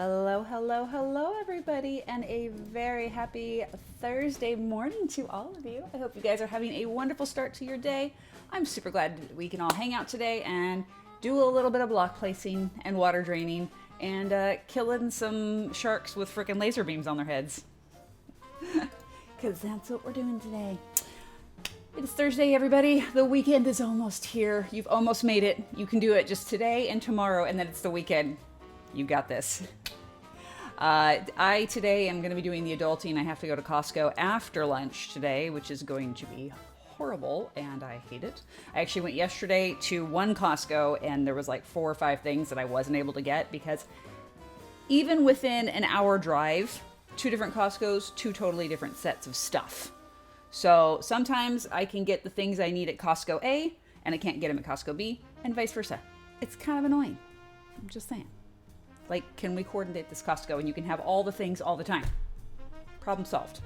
Hello, hello, hello, everybody, and a very happy Thursday morning to all of you. I hope you guys are having a wonderful start to your day. I'm super glad we can all hang out today and do a little bit of block placing and water draining and killing some sharks with frickin' laser beams on their heads. Because that's what we're doing today. It's Thursday, everybody. The weekend is almost here. You've almost made it. You can do it just today and tomorrow, and then it's the weekend. You got this. I today am going to be doing the adulting. I have to go to Costco after lunch today, which is going to be horrible, and I hate it. I actually went yesterday to one Costco, and there was like 4 or 5 things that I wasn't able to get because even within an hour drive, 2 different Costcos, 2 totally different sets of stuff. So sometimes I can get the things I need at Costco A, and I can't get them at Costco B, and vice versa. It's kind of annoying. I'm just saying. Like, can we coordinate this Costco and you can have all the things all the time? Problem solved.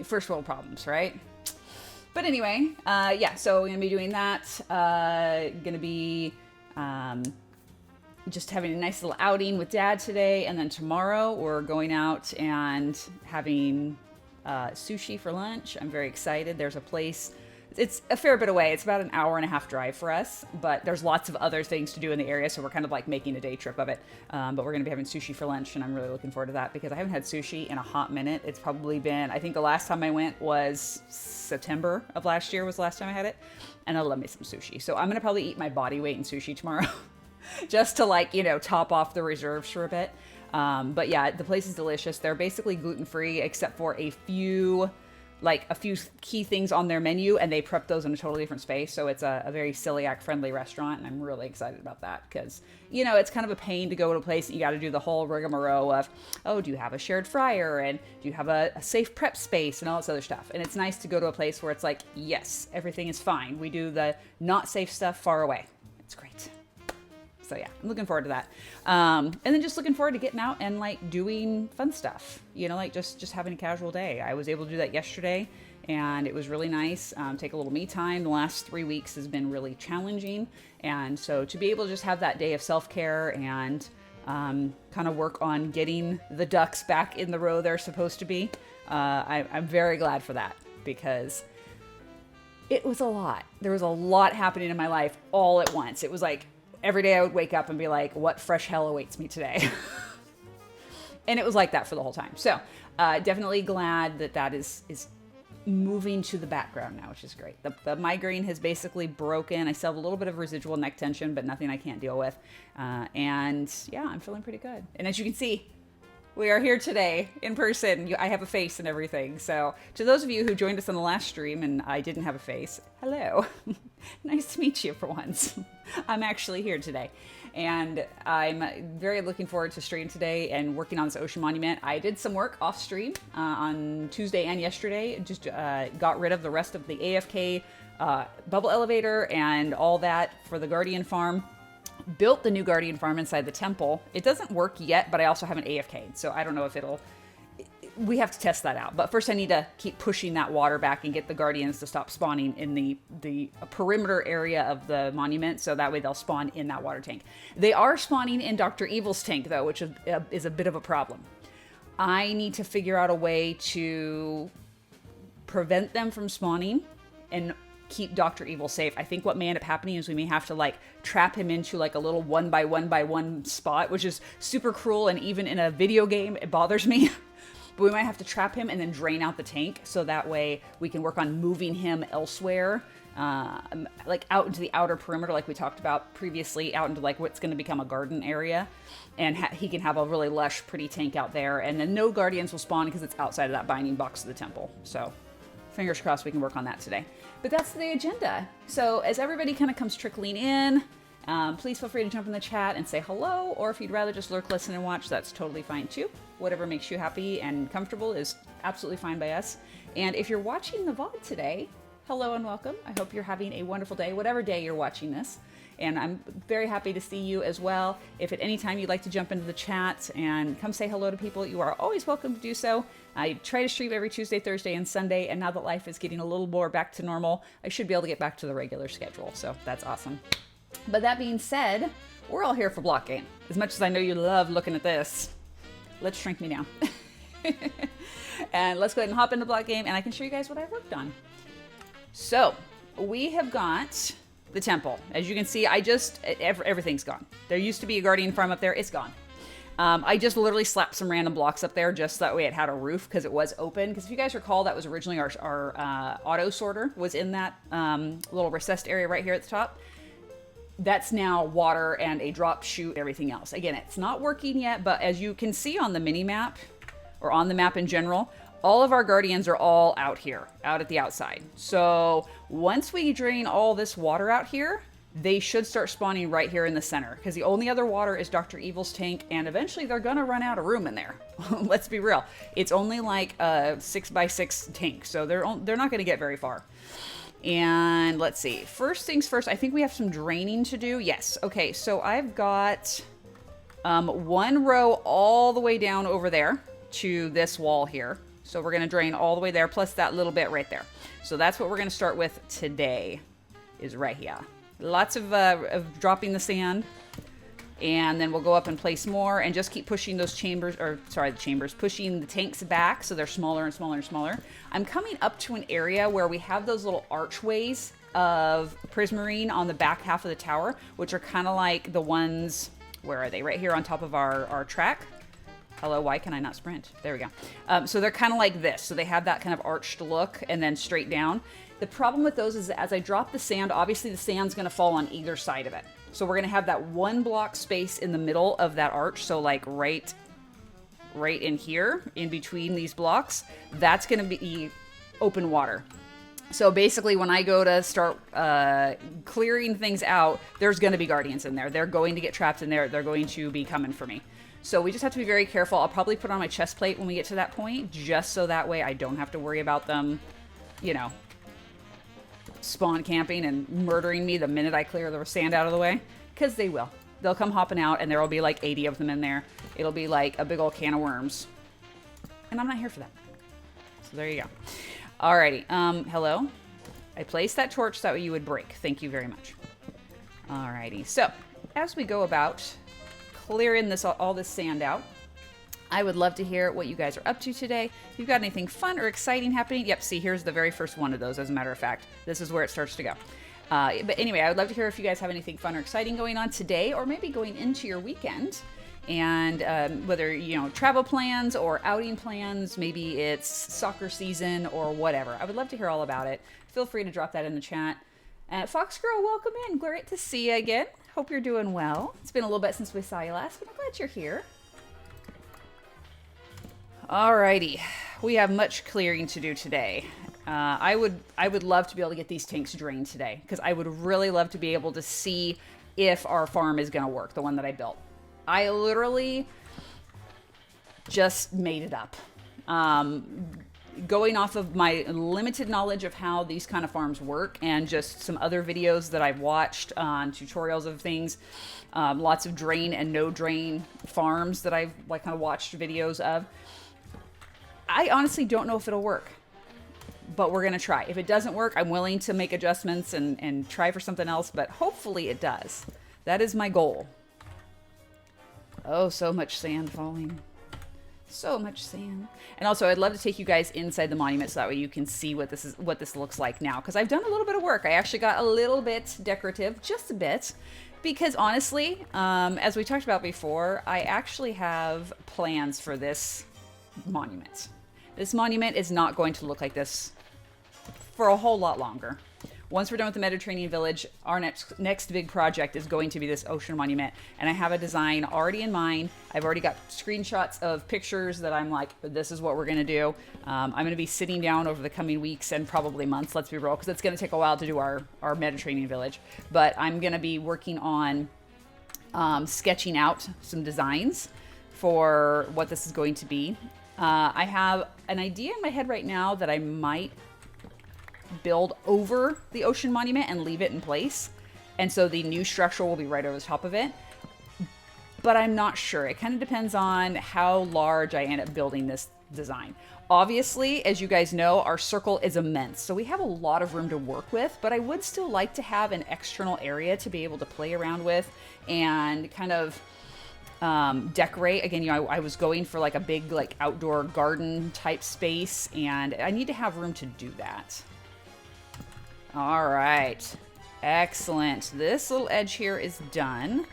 First world problems, right? But anyway, yeah, so we're going to be doing that. Going to be just having a nice little outing with Dad today. And then tomorrow we're going out and having sushi for lunch. I'm very excited. There's a place. It's a fair bit away. It's about an hour and a half drive for us, but there's lots of other things to do in the area, so we're kind of like making a day trip of it. But we're going to be having sushi for lunch, and I'm really looking forward to that because I haven't had sushi in a hot minute. It's probably been, I think the last time I went was September of last year was the last time I had it, and I love me some sushi. So I'm going to probably eat my body weight in sushi tomorrow just to like, you know, top off the reserves for a bit. But yeah, the place is delicious. They're basically gluten-free except for a few key things on their menu, and they prep those in a totally different space. So it's a very celiac friendly restaurant, and I'm really excited about that because, you know, it's kind of a pain to go to a place and you got to do the whole rigmarole of, oh, do you have a shared fryer, and do you have a safe prep space and all this other stuff. And it's nice to go to a place where it's like, yes, everything is fine. We do the not safe stuff far away. It's great. So yeah, I'm looking forward to that. And then just looking forward to getting out and like doing fun stuff, you know, like just having a casual day. I was able to do that yesterday and it was really nice. Take a little me time. The last 3 weeks has been really challenging. And so to be able to just have that day of self-care and kind of work on getting the ducks back in the row they're supposed to be, I'm very glad for that because it was a lot. There was a lot happening in my life all at once. It was like, every day I would wake up and be like, what fresh hell awaits me today? And it was like that for the whole time. So definitely glad that is moving to the background now, which is great. The migraine has basically broken. I still have a little bit of residual neck tension, but nothing I can't deal with. And yeah, I'm feeling pretty good. And as you can see, we are here today in person. I have a face and everything. So to those of you who joined us on the last stream and I didn't have a face, hello. Nice to meet you for once. I'm actually here today. And I'm very looking forward to stream today and working on this ocean monument. I did some work off stream on Tuesday and yesterday. Just got rid of the rest of the AFK bubble elevator and all that for the Guardian Farm. Built the new Guardian Farm inside the temple. It doesn't work yet, but I also haven't AFK'd, so I don't know if we have to test that out. But first I need to keep pushing that water back and get the Guardians to stop spawning in the perimeter area of the monument, so that way they'll spawn in that water tank. They are spawning in Dr. Evil's tank, though, which is a bit of a problem. I need to figure out a way to prevent them from spawning and keep Dr. Evil safe. I think what may end up happening is we may have to like trap him into like a little 1x1x1 spot, which is super cruel, and even in a video game it bothers me. But we might have to trap him and then drain out the tank, so that way we can work on moving him elsewhere, like out into the outer perimeter like we talked about previously, out into like what's going to become a garden area, and he can have a really lush pretty tank out there, and then no Guardians will spawn because it's outside of that binding box of the temple. So fingers crossed we can work on that today. But that's the agenda. So as everybody kind of comes trickling in, please feel free to jump in the chat and say hello, or if you'd rather just lurk, listen, and watch, that's totally fine too. Whatever makes you happy and comfortable is absolutely fine by us. And if you're watching the VOD today, hello and welcome. I hope you're having a wonderful day, whatever day you're watching this. And I'm very happy to see you as well. If at any time you'd like to jump into the chat and come say hello to people, you are always welcome to do so. I try to stream every Tuesday, Thursday, and Sunday, and now that life is getting a little more back to normal, I should be able to get back to the regular schedule, so that's awesome. But that being said, We're all here for block game. As much as I know you love looking at this, let's shrink me down. And let's go ahead and hop into block game, and I can show you guys what I worked on. So we have got the temple. As you can see, everything's gone. There used to be a guardian farm up there. It's gone. I just literally slapped some random blocks up there just so that way it had a roof because it was open. Because if you guys recall, that was originally our auto sorter was in that little recessed area right here at the top. That's now water and a drop chute, everything else. Again, it's not working yet, but as you can see on the mini map, or on the map in general, all of our guardians are all out here, out at the outside. So once we drain all this water out here, they should start spawning right here in the center, because the only other water is Dr. Evil's tank, and eventually they're gonna run out of room in there. Let's be real. It's only like a 6x6 tank, so they're not gonna get very far. And let's see, first things first, I think we have some draining to do. Yes, okay, so I've got one row all the way down over there to this wall here. So we're gonna drain all the way there, plus that little bit right there. So that's what we're gonna start with today, is right here. Lots of dropping the sand, and then we'll go up and place more and just keep pushing those pushing the tanks back so they're smaller and smaller and smaller. I'm coming up to an area where we have those little archways of prismarine on the back half of the tower, which are kind of like the ones, where are they? Right here on top of our track. Hello, why can I not sprint? There we go. So they're kind of like this. So they have that kind of arched look and then straight down. The problem with those is that as I drop the sand, obviously the sand's going to fall on either side of it. So we're going to have that one block space in the middle of that arch. So like right in here, in between these blocks, that's going to be open water. So basically when I go to start clearing things out, there's going to be guardians in there. They're going to get trapped in there. They're going to be coming for me. So we just have to be very careful. I'll probably put on my chest plate when we get to that point, just so that way I don't have to worry about them, you know, spawn camping and murdering me the minute I clear the sand out of the way. Because they will. They'll come hopping out, and there will be like 80 of them in there. It'll be like a big old can of worms. And I'm not here for that. So there you go. Alrighty. Hello. I placed that torch so that way you would break. Thank you very much. Alrighty. So, as we go about clearing all this sand out, I would love to hear what you guys are up to today. If you've got anything fun or exciting happening, yep, see, here's the very first one of those, as a matter of fact. This is where it starts to go. But anyway, I would love to hear if you guys have anything fun or exciting going on today, or maybe going into your weekend. And whether, you know, travel plans or outing plans, maybe it's soccer season or whatever. I would love to hear all about it. Feel free to drop that in the chat. Fox Girl, welcome in. Great to see you again. Hope you're doing well. It's been a little bit since we saw you last, but I'm glad you're here. Alrighty, we have much clearing to do today. I would love to be able to get these tanks drained today, because I would really love to be able to see if our farm is going to work, the one that I built. I literally just made it up. Going off of my limited knowledge of how these kind of farms work, and just some other videos that I've watched on tutorials of things, lots of drain and no drain farms that I've kind of watched videos of. I honestly don't know if it'll work, but we're going to try. If it doesn't work, I'm willing to make adjustments and try for something else, but hopefully it does. That is my goal. Oh, so much sand falling. So much sand. And also, I'd love to take you guys inside the monument so that way you can see what this looks like now, because I've done a little bit of work. I actually got a little bit decorative, just a bit, because honestly, as we talked about before, I actually have plans for this monument. This monument is not going to look like this for a whole lot longer. Once we're done with the Mediterranean Village, our next big project is going to be this ocean monument, and I have a design already in mind. I've already got screenshots of pictures that I'm like, this is what we're going to do. I'm going to be sitting down over the coming weeks and probably months, let's be real, because it's going to take a while to do our Mediterranean Village. But I'm going to be working on sketching out some designs for what this is going to be. I have an idea in my head right now that I might build over the ocean monument and leave it in place, and so the new structure will be right over the top of it, but I'm not sure. It kind of depends on how large I end up building this design. Obviously, as you guys know, our circle is immense, so we have a lot of room to work with, but I would still like to have an external area to be able to play around with and kind of decorate. Again, you know, I was going for like a big like outdoor garden type space, and I need to have room to do that. All right, excellent. This little edge here is done.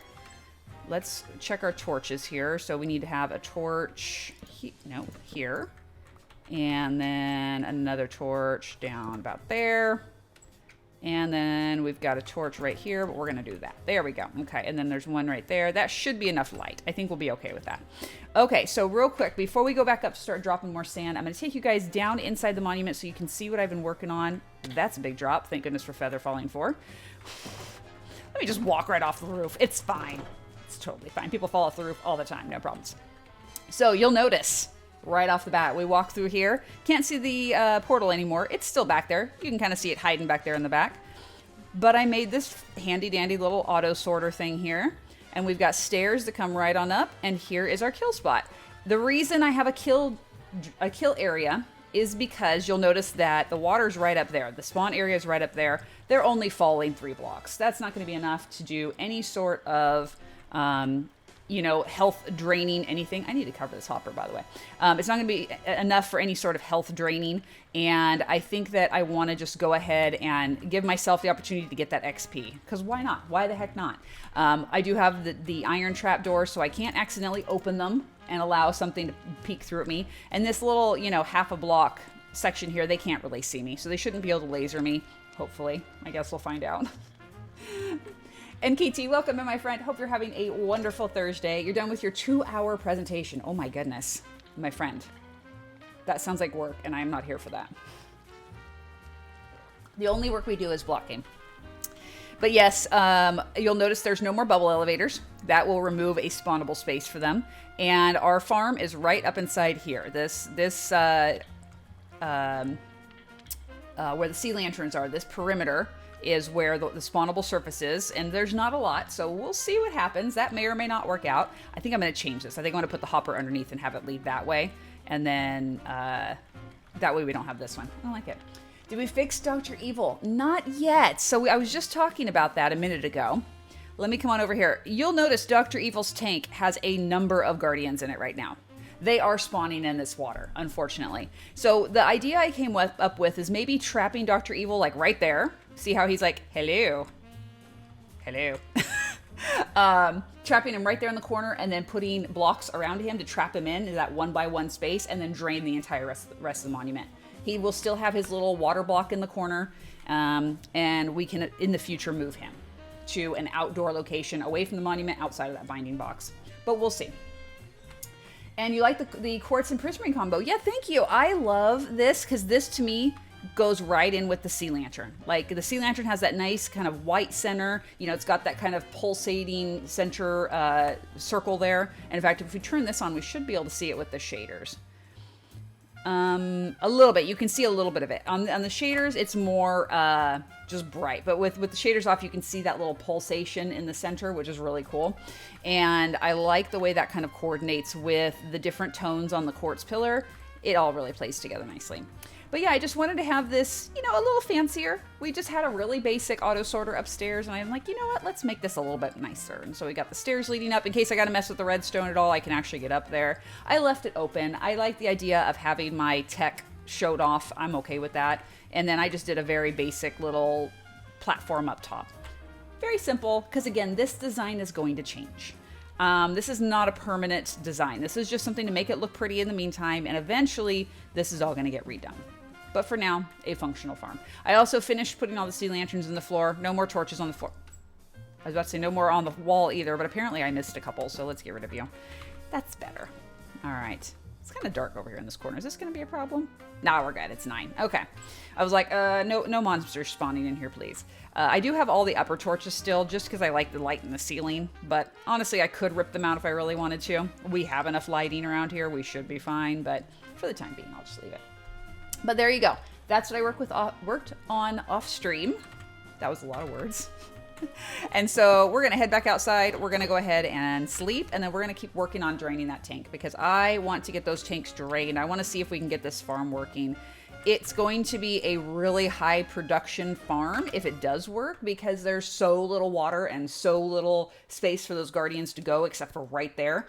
Let's check our torches here. So we need to have a torch, here. And then another torch down about there. And then we've got a torch right here, but we're gonna do that. There we go, okay. And then there's one right there. That should be enough light. I think we'll be okay with that. Okay, so real quick, before we go back up to start dropping more sand, I'm gonna take you guys down inside the monument so you can see what I've been working on. That's a big drop, thank goodness for Feather Falling 4. Let me just walk right off the roof, it's fine. It's totally fine, people fall off the roof all the time, no problems. So you'll notice, right off the bat, we walk through here. Can't see the portal anymore. It's still back there. You can kind of see it hiding back there in the back. But I made this handy dandy little auto sorter thing here. And we've got stairs that come right on up. And here is our kill spot. The reason I have a kill area is because you'll notice that the water's right up there. The spawn area is right up there. They're only falling 3 blocks. That's not going to be enough to do any sort of health draining anything. I need to cover this hopper, by the way. It's not going to be enough for any sort of health draining. And I think that I want to just go ahead and give myself the opportunity to get that XP. Because why not? Why the heck not? I do have the iron trap door, so I can't accidentally open them and allow something to peek through at me. And this little, half a block section here, they can't really see me. So they shouldn't be able to laser me, hopefully. I guess we'll find out. NKT, welcome in, my friend. Hope you're having a wonderful Thursday. You're done with your 2-hour presentation. Oh my goodness, my friend. That sounds like work, and I'm not here for that. The only work we do is blocking. But yes, you'll notice there's no more bubble elevators. That will remove a spawnable space for them. And our farm is right up inside here. Where the sea lanterns are, this perimeter is where the spawnable surface is, and there's not a lot, so we'll see what happens. That may or may not work out. I think I'm going to change this. I think I'm going to put the hopper underneath and have it lead that way, and then that way we don't have this one. I don't like it. Did we fix Dr. Evil? Not yet. So I was just talking about that a minute ago. Let me come on over here. You'll notice Dr. Evil's tank has a number of guardians in it right now. They are spawning in this water, unfortunately. So the idea I came up with is maybe trapping Dr. Evil like right there. See how he's like, hello. Hello. Trapping him right there in the corner and then putting blocks around him to trap him in that 1x1 space and then drain the entire rest of the monument. He will still have his little water block in the corner, and we can, in the future, move him to an outdoor location away from the monument outside of that binding box. But we'll see. And you like the quartz and prismarine combo. Yeah, thank you. I love this because this, to me, goes right in with the sea lantern. Like, the sea lantern has that nice kind of white center. It's got that kind of pulsating center circle there. And in fact, if we turn this on, we should be able to see it with the shaders. A little bit. You can see a little bit of it. On the shaders, it's more just bright. But with the shaders off, you can see that little pulsation in the center, which is really cool. And I like the way that kind of coordinates with the different tones on the quartz pillar. It all really plays together nicely. But yeah, I just wanted to have this, a little fancier. We just had a really basic auto sorter upstairs, and I'm like, you know what, let's make this a little bit nicer. And so we got the stairs leading up. In case I got to mess with the redstone at all, I can actually get up there. I left it open. I like the idea of having my tech showed off. I'm okay with that. And then I just did a very basic little platform up top. Very simple, because again, this design is going to change. This is not a permanent design. This is just something to make it look pretty in the meantime, and eventually this is all going to get redone. But for now, a functional farm. I also finished putting all the sea lanterns in the floor. No more torches on the floor. I was about to say no more on the wall either, but apparently I missed a couple, so let's get rid of you. That's better. All right. It's kind of dark over here in this corner. Is this going to be a problem? Nah, we're good. It's 9. Okay. I was like, no monsters spawning in here, please. I do have all the upper torches still, just because I like the light in the ceiling. But honestly, I could rip them out if I really wanted to. We have enough lighting around here. We should be fine. But for the time being, I'll just leave it. But there you go. That's what I worked on off stream. That was a lot of words. And so we're going to head back outside. We're going to go ahead and sleep, and then we're going to keep working on draining that tank because I want to get those tanks drained. I want to see if we can get this farm working. It's going to be a really high production farm if it does work because there's so little water and so little space for those guardians to go except for right there.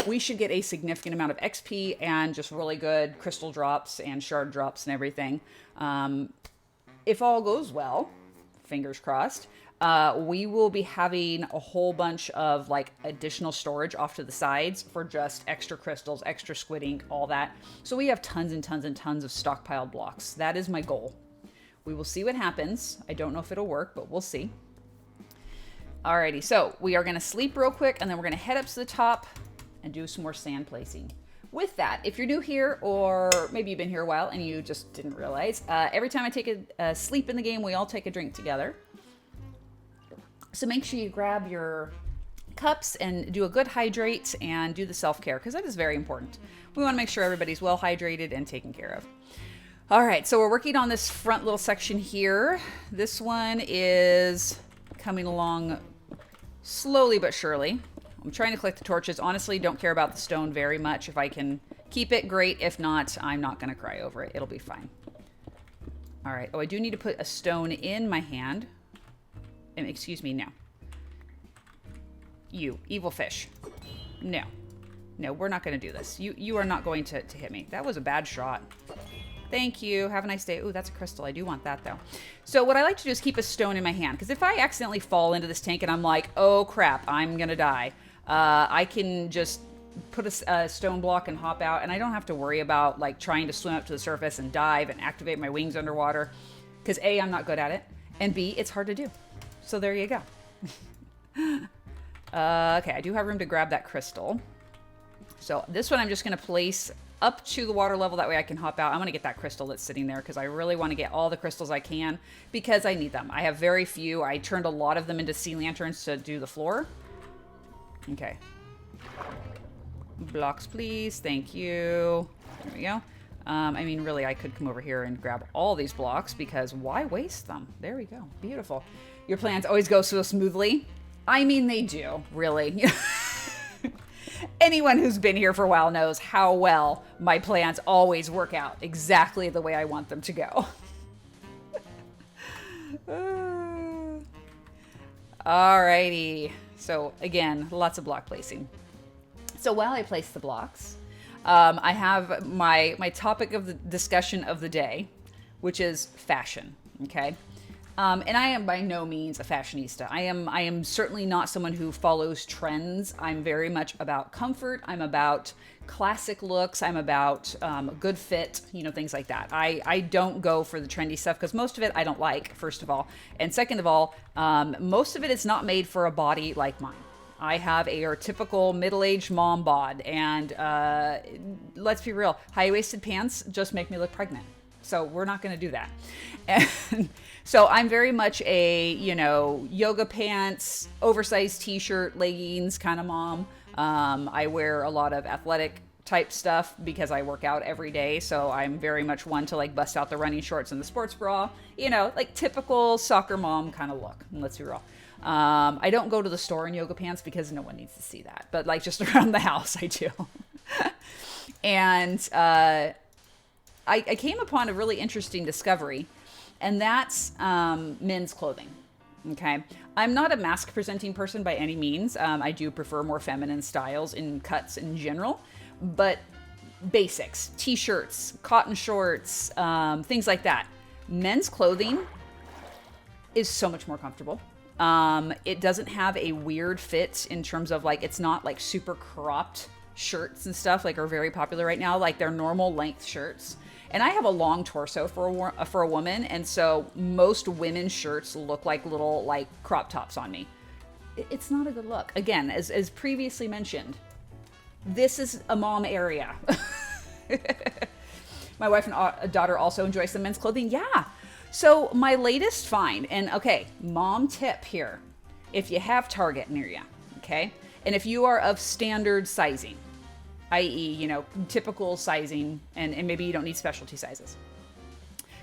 We should get a significant amount of XP and just really good crystal drops and shard drops and everything. If all goes well, fingers crossed, we will be having a whole bunch of like additional storage off to the sides for just extra crystals, extra squid ink, all that. So we have tons and tons and tons of stockpiled blocks. That is my goal. We will see what happens. I don't know if it'll work, but we'll see. Alrighty, so we are going to sleep real quick and then we're going to head up to the top and do some more sand placing. With that, if you're new here or maybe you've been here a while and you just didn't realize, every time I take a sleep in the game, we all take a drink together. So make sure you grab your cups and do a good hydrate and do the self-care because that is very important. We want to make sure everybody's well hydrated and taken care of. All right, so we're working on this front little section here. This one is coming along slowly but surely. I'm trying to collect the torches. Honestly, don't care about the stone very much. If I can keep it, great. If not, I'm not going to cry over it. It'll be fine. All right. Oh, I do need to put a stone in my hand. Excuse me, no. You, evil fish. No. No, we're not going to do this. You are not going to hit me. That was a bad shot. Thank you. Have a nice day. Ooh, that's a crystal. I do want that, though. So what I like to do is keep a stone in my hand. Because if I accidentally fall into this tank and I'm like, oh, crap, I'm going to die. I can just put a stone block and hop out. And I don't have to worry about, like, trying to swim up to the surface and dive and activate my wings underwater. Because A, I'm not good at it. And B, it's hard to do. So there you go. Okay, I do have room to grab that crystal. So this one I'm just going to place up to the water level. That way I can hop out. I'm going to get that crystal that's sitting there because I really want to get all the crystals I can because I need them. I have very few. I turned a lot of them into sea lanterns to do the floor. Okay. Blocks, please. Thank you. There we go. I mean, really, I could come over here and grab all these blocks because why waste them? There we go. Beautiful. Your plans always go so smoothly. I mean, they do, really. Anyone who's been here for a while knows how well my plans always work out exactly the way I want them to go. Alrighty. So again, lots of block placing. So while I place the blocks, I have my topic of the discussion of the day, which is fashion. Okay. And I am by no means a fashionista. I am certainly not someone who follows trends. I'm very much about comfort. I'm about classic looks. I'm about good fit, you know, things like that. I don't go for the trendy stuff because most of it I don't like, first of all. And second of all, most of it is not made for a body like mine. I have a typical middle-aged mom bod. And let's be real, high-waisted pants just make me look pregnant. So we're not going to do that. And so I'm very much a, you know, yoga pants, oversized t-shirt, leggings kind of mom. I wear a lot of athletic type stuff because I work out every day. So I'm very much one to like bust out the running shorts and the sports bra, you know, like typical soccer mom kind of look. And let's be real. I don't go to the store in yoga pants because no one needs to see that. But like just around the house, I do. And I came upon a really interesting discovery, and that's men's clothing. Okay. I'm not a mask presenting person by any means. I do prefer more feminine styles in cuts in general, but basics, t-shirts, cotton shorts, things like that. Men's clothing is so much more comfortable. It doesn't have a weird fit in terms of like, it's not like super cropped shirts and stuff like are very popular right now. Like they're normal length shirts. And I have a long torso for a woman, and so most women's shirts look like little like crop tops on me. It's not a good look. Again, as previously mentioned, this is a mom area. My wife and daughter also enjoy some men's clothing. Yeah. So my latest find, and okay, mom tip here, if you have Target near you, okay, and if you are of standard sizing, i.e., you know, typical sizing, and maybe you don't need specialty sizes.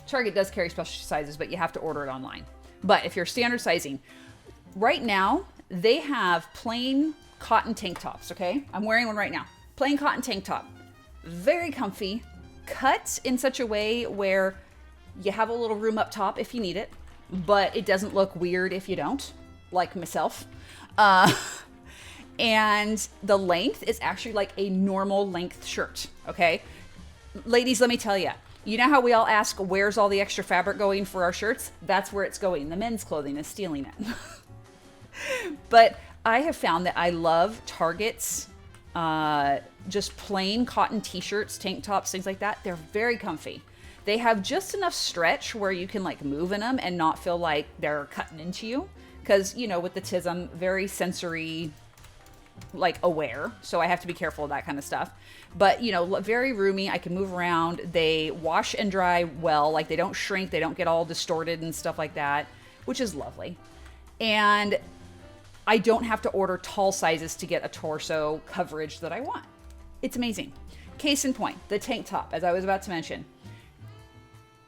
Target does carry specialty sizes, but you have to order it online. But if you're standard sizing, right now, they have plain cotton tank tops, okay? I'm wearing one right now. Plain cotton tank top. Very comfy. Cut in such a way where you have a little room up top if you need it, but it doesn't look weird if you don't, like myself. And the length is actually like a normal length shirt, okay? Ladies, let me tell you, you know how we all ask, where's all the extra fabric going for our shirts? That's where it's going. The men's clothing is stealing it. But I have found that I love Target's just plain cotton t-shirts, tank tops, things like that. They're very comfy. They have just enough stretch where you can like move in them and not feel like they're cutting into you. Because, you know, with the tiz, I'm very sensory like aware, so I have to be careful of that kind of stuff. But, you know, very roomy. I can move around. They wash and dry well. Like, they don't shrink. They don't get all distorted and stuff like that, which is lovely. And I don't have to order tall sizes to get a torso coverage that I want. It's amazing. Case in point, the tank top, as I was about to mention.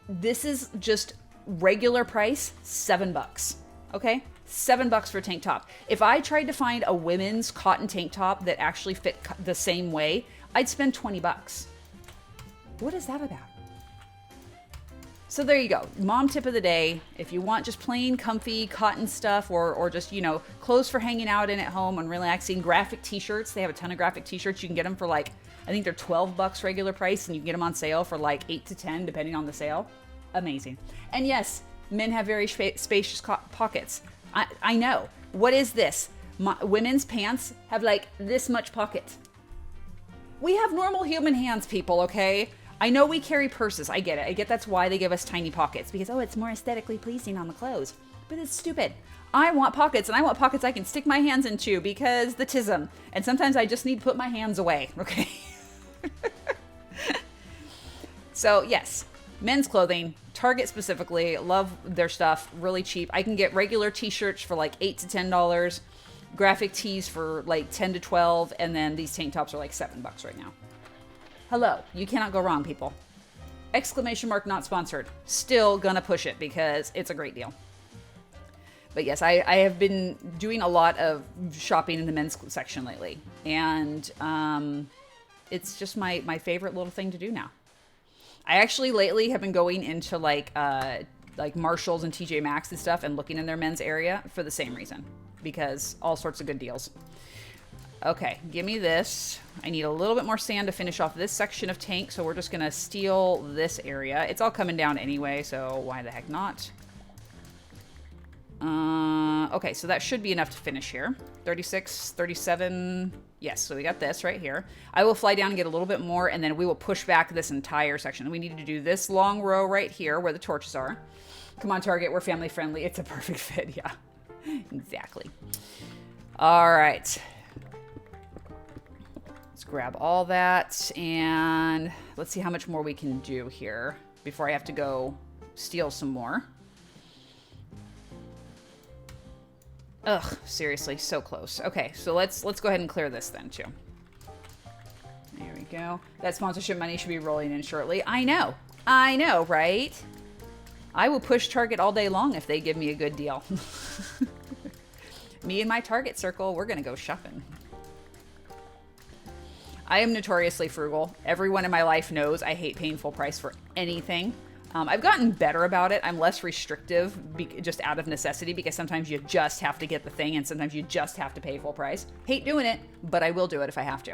This is just regular price, $7. Okay? $7 for a tank top. If I tried to find a women's cotton tank top that actually fit the same way, I'd spend $20. What is that about? So there you go. Mom tip of the day. If you want just plain comfy cotton stuff or just, you know, clothes for hanging out in at home and relaxing, graphic t-shirts. They have a ton of graphic t-shirts. You can get them for like, I think they're $12 regular price, and you can get them on sale for like 8 to 10 depending on the sale. Amazing. And yes, men have very spacious pockets. I know. What is this? Women's pants have like this much pocket. We have normal human hands, people, okay? I know we carry purses. I get it. I get that's why they give us tiny pockets. Because, oh, it's more aesthetically pleasing on the clothes. But it's stupid. I want pockets, and I want pockets I can stick my hands into because the tism. And sometimes I just need to put my hands away, okay? So, yes. Men's clothing, Target specifically, love their stuff, really cheap. I can get regular t-shirts for like $8 to $10, graphic tees for like 10 to 12, and then these tank tops are like $7 right now. Hello, you cannot go wrong, people. Exclamation mark not sponsored. Still gonna push it because it's a great deal. But yes, I have been doing a lot of shopping in the men's section lately, and it's just my favorite little thing to do now. I actually lately have been going into like Marshalls and TJ Maxx and stuff and looking in their men's area for the same reason, because all sorts of good deals. Okay, give me this. I need a little bit more sand to finish off this section of tank, so we're just gonna steal this area. It's all coming down anyway, so why the heck not? Okay, so that should be enough to finish here. 36, 37. Yes, so we got this right here. I will fly down and get a little bit more, and then we will push back this entire section. We need to do this long row right here where the torches are. Come on, Target, we're family friendly. It's a perfect fit, yeah. Exactly. All right. Let's grab all that, and let's see how much more we can do here before I have to go steal some more. Ugh, seriously, so close. Okay, so let's go ahead and clear this then, too. There we go. That sponsorship money should be rolling in shortly. I know, right? I will push Target all day long if they give me a good deal. Me and my Target circle, we're gonna go shopping. I am notoriously frugal. Everyone in my life knows I hate paying full price for anything. I've gotten better about it. I'm less restrictive just out of necessity, because sometimes you just have to get the thing and sometimes you just have to pay full price. Hate doing it, but I will do it if I have to.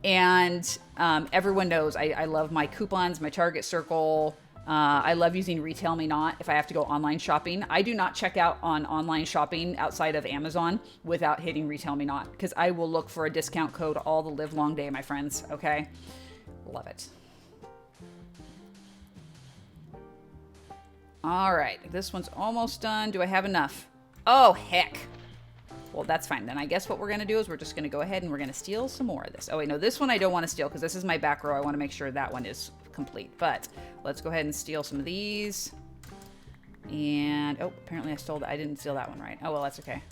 And everyone knows I love my coupons, my Target circle. I love using Retail Me Not if I have to go online shopping. I do not check out on online shopping outside of Amazon without hitting Retail Me Not, because I will look for a discount code all the live long day, my friends. Okay? Love it. All right, this one's almost done. Do I have enough? Oh, heck. Well, that's fine. Then I guess what we're going to do is we're just going to go ahead and we're going to steal some more of this. Oh, wait, no, this one I don't want to steal because this is my back row. I want to make sure that one is complete. But let's go ahead and steal some of these. And, oh, apparently I stole that. I didn't steal that one right. Oh, well, that's okay.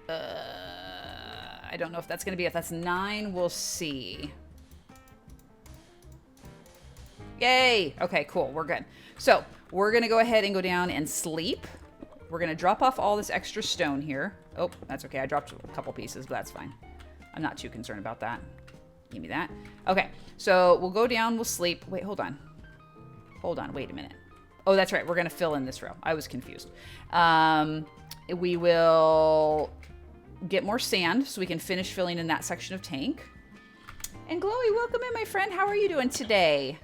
I don't know if that's going to be, if that's 9, we'll see. Yay! Okay, cool. We're good. So we're going to go ahead and go down and sleep. we're going to drop off all this extra stone here. Oh, that's okay. I dropped a couple pieces, but that's fine. I'm not too concerned about that. Give me that. Okay, so we'll go down, we'll sleep. Wait, hold on. Hold on, wait a minute. Oh, that's right. We're going to fill in this row. I was confused. We will get more sand so we can finish filling in that section of tank. And Glowy, welcome in, my friend. How are you doing today?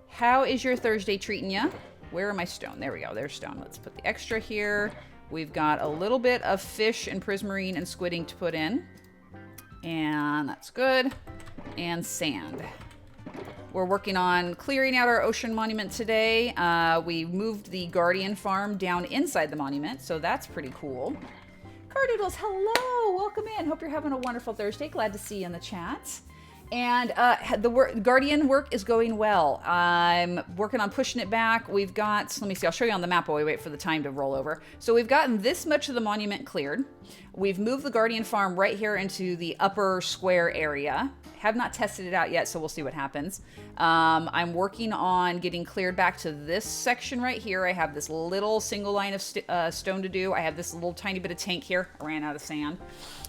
How is your Thursday treating you? Where are my stone? There we go. There's stone. Let's put the extra here. We've got a little bit of fish and prismarine and squidding to put in. And that's good. And sand. We're working on clearing out our ocean monument today. We moved the Guardian farm down inside the monument, so that's pretty cool. Cardoodles, hello! Welcome in. Hope you're having a wonderful Thursday. Glad to see you in the chat. And the Guardian work is going well. I'm working on pushing it back. We've got, let me see, I'll show you on the map while we wait for the time to roll over. So we've gotten this much of the monument cleared. We've moved the Guardian farm right here into the upper square area. Have not tested it out yet, so we'll see what happens. I'm working on getting cleared back to this section right here. I have this little single line of stone to do. I have this little tiny bit of tank here. I ran out of sand.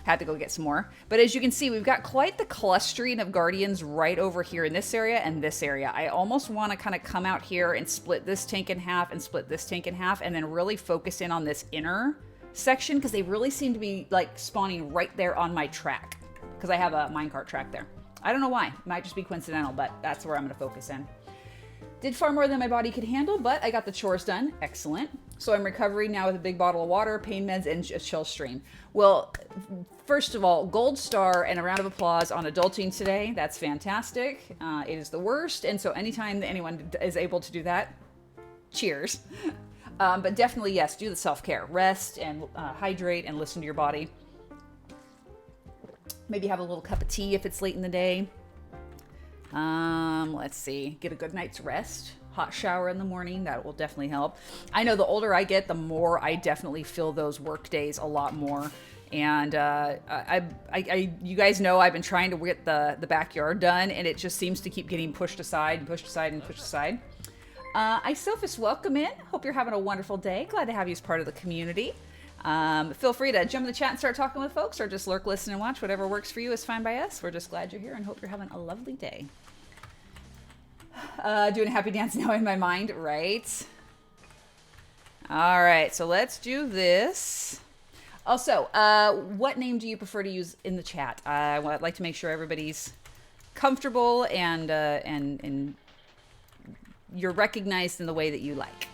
Had to go get some more. But as you can see, we've got quite the clustering of guardians right over here in this area and this area. I almost want to kind of come out here and split this tank in half and split this tank in half and then really focus in on this inner section because they really seem to be like spawning right there on my track because I have a minecart track there. I don't know why. It might just be coincidental, but that's where I'm going to focus in. Did far more than my body could handle, but I got the chores done. Excellent. So I'm recovering now with a big bottle of water, pain meds, and a chill stream. Well, first of all, gold star and a round of applause on adulting today. That's fantastic. It is the worst, and so anytime that anyone is able to do that, cheers. But definitely, yes, do the self-care. Rest and hydrate and listen to your body. Maybe have a little cup of tea if it's late in the day. Let's see. Get a good night's rest. Hot shower in the morning. That will definitely help. I know the older I get, the more I definitely feel those work days a lot more. And you guys know I've been trying to get the backyard done, and it just seems to keep getting pushed aside and pushed aside and pushed aside. Isophis, welcome in. Hope you're having a wonderful day. Glad to have you as part of the community. Feel free to jump in the chat and start talking with folks, or just lurk, listen, and watch. Whatever works for you is fine by us. We're just glad you're here and hope you're having a lovely day. Doing a happy dance now in my mind, right? All right, so let's do this. Also, what name do you prefer to use in the chat? I'd like to make sure everybody's comfortable and you're recognized in the way that you like.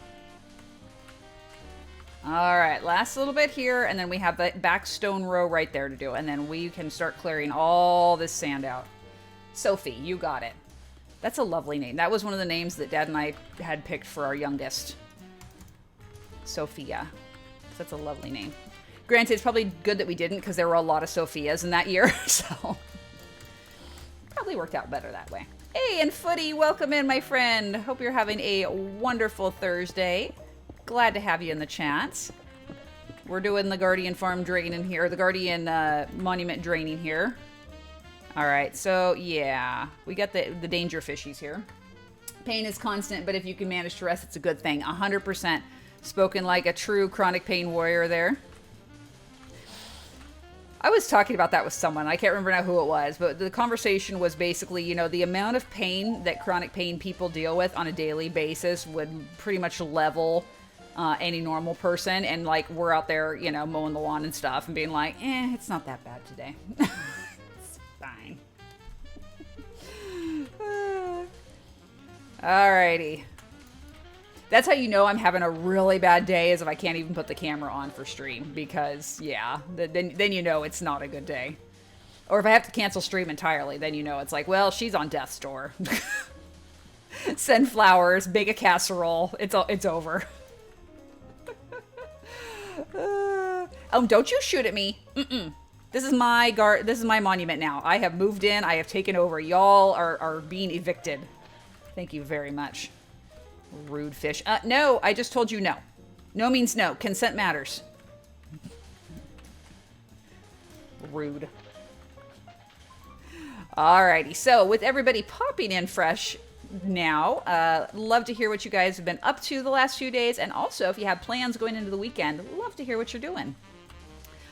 All right, last little bit here, and then we have the back stone row right there to do, and then we can start clearing all this sand out. Sophie, you got it. That's a lovely name. That was one of the names that Dad and I had picked for our youngest. Sophia. That's a lovely name. Granted, it's probably good that we didn't because there were a lot of Sophias in that year, so probably worked out better that way. Hey, and Footy, welcome in, my friend. Hope you're having a wonderful Thursday. Glad to have you in the chat. We're doing the Guardian farm draining here, the Guardian monument draining here. All right, so yeah, we got the danger fishies here. Pain is constant, but if you can manage to rest, it's a good thing. 100% spoken like a true chronic pain warrior there. I was talking about that with someone. I can't remember now who it was, but the conversation was basically, you know, the amount of pain that chronic pain people deal with on a daily basis would pretty much level any normal person. And like, we're out there, you know, mowing the lawn and stuff and being like, it's not that bad today. It's fine. Alrighty. That's how you know I'm having a really bad day, is if I can't even put the camera on for stream, because yeah, then you know it's not a good day. Or if I have to cancel stream entirely, then you know it's like, well, she's on death's door. Send flowers, bake a casserole. It's over. Don't you shoot at me. This is my this is my monument now. I have moved in. I have taken over. Y'all are being evicted. Thank you very much. Rude fish. No, I just told you no. No means no. Consent matters. Rude. Alrighty, so with everybody popping in fresh, now. Love to hear what you guys have been up to the last few days. And also, if you have plans going into the weekend, love to hear what you're doing.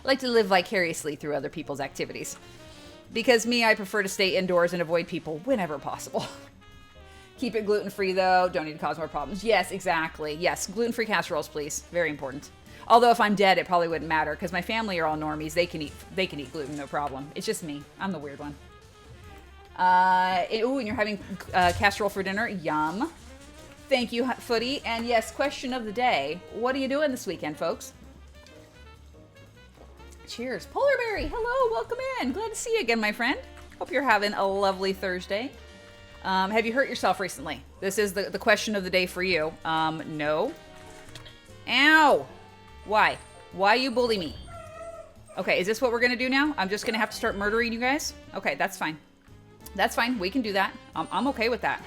I like to live vicariously through other people's activities. Because me, I prefer to stay indoors and avoid people whenever possible. Keep it gluten-free, though. Don't need to cause more problems. Yes, exactly. Yes, gluten-free casseroles, please. Very important. Although if I'm dead, it probably wouldn't matter because my family are all normies. They can eat gluten, no problem. It's just me. I'm the weird one. Ooh, and you're having casserole for dinner. Yum. Thank you, Footy. And yes, question of the day. What are you doing this weekend, folks? Cheers. Polar Berry, hello. Welcome in. Glad to see you again, my friend. Hope you're having a lovely Thursday. Have you hurt yourself recently? This is the question of the day for you. No. Ow. Why? Why you bully me? Okay, is this what we're going to do now? I'm just going to have to start murdering you guys? Okay, that's fine. That's fine. We can do that. I'm okay with that.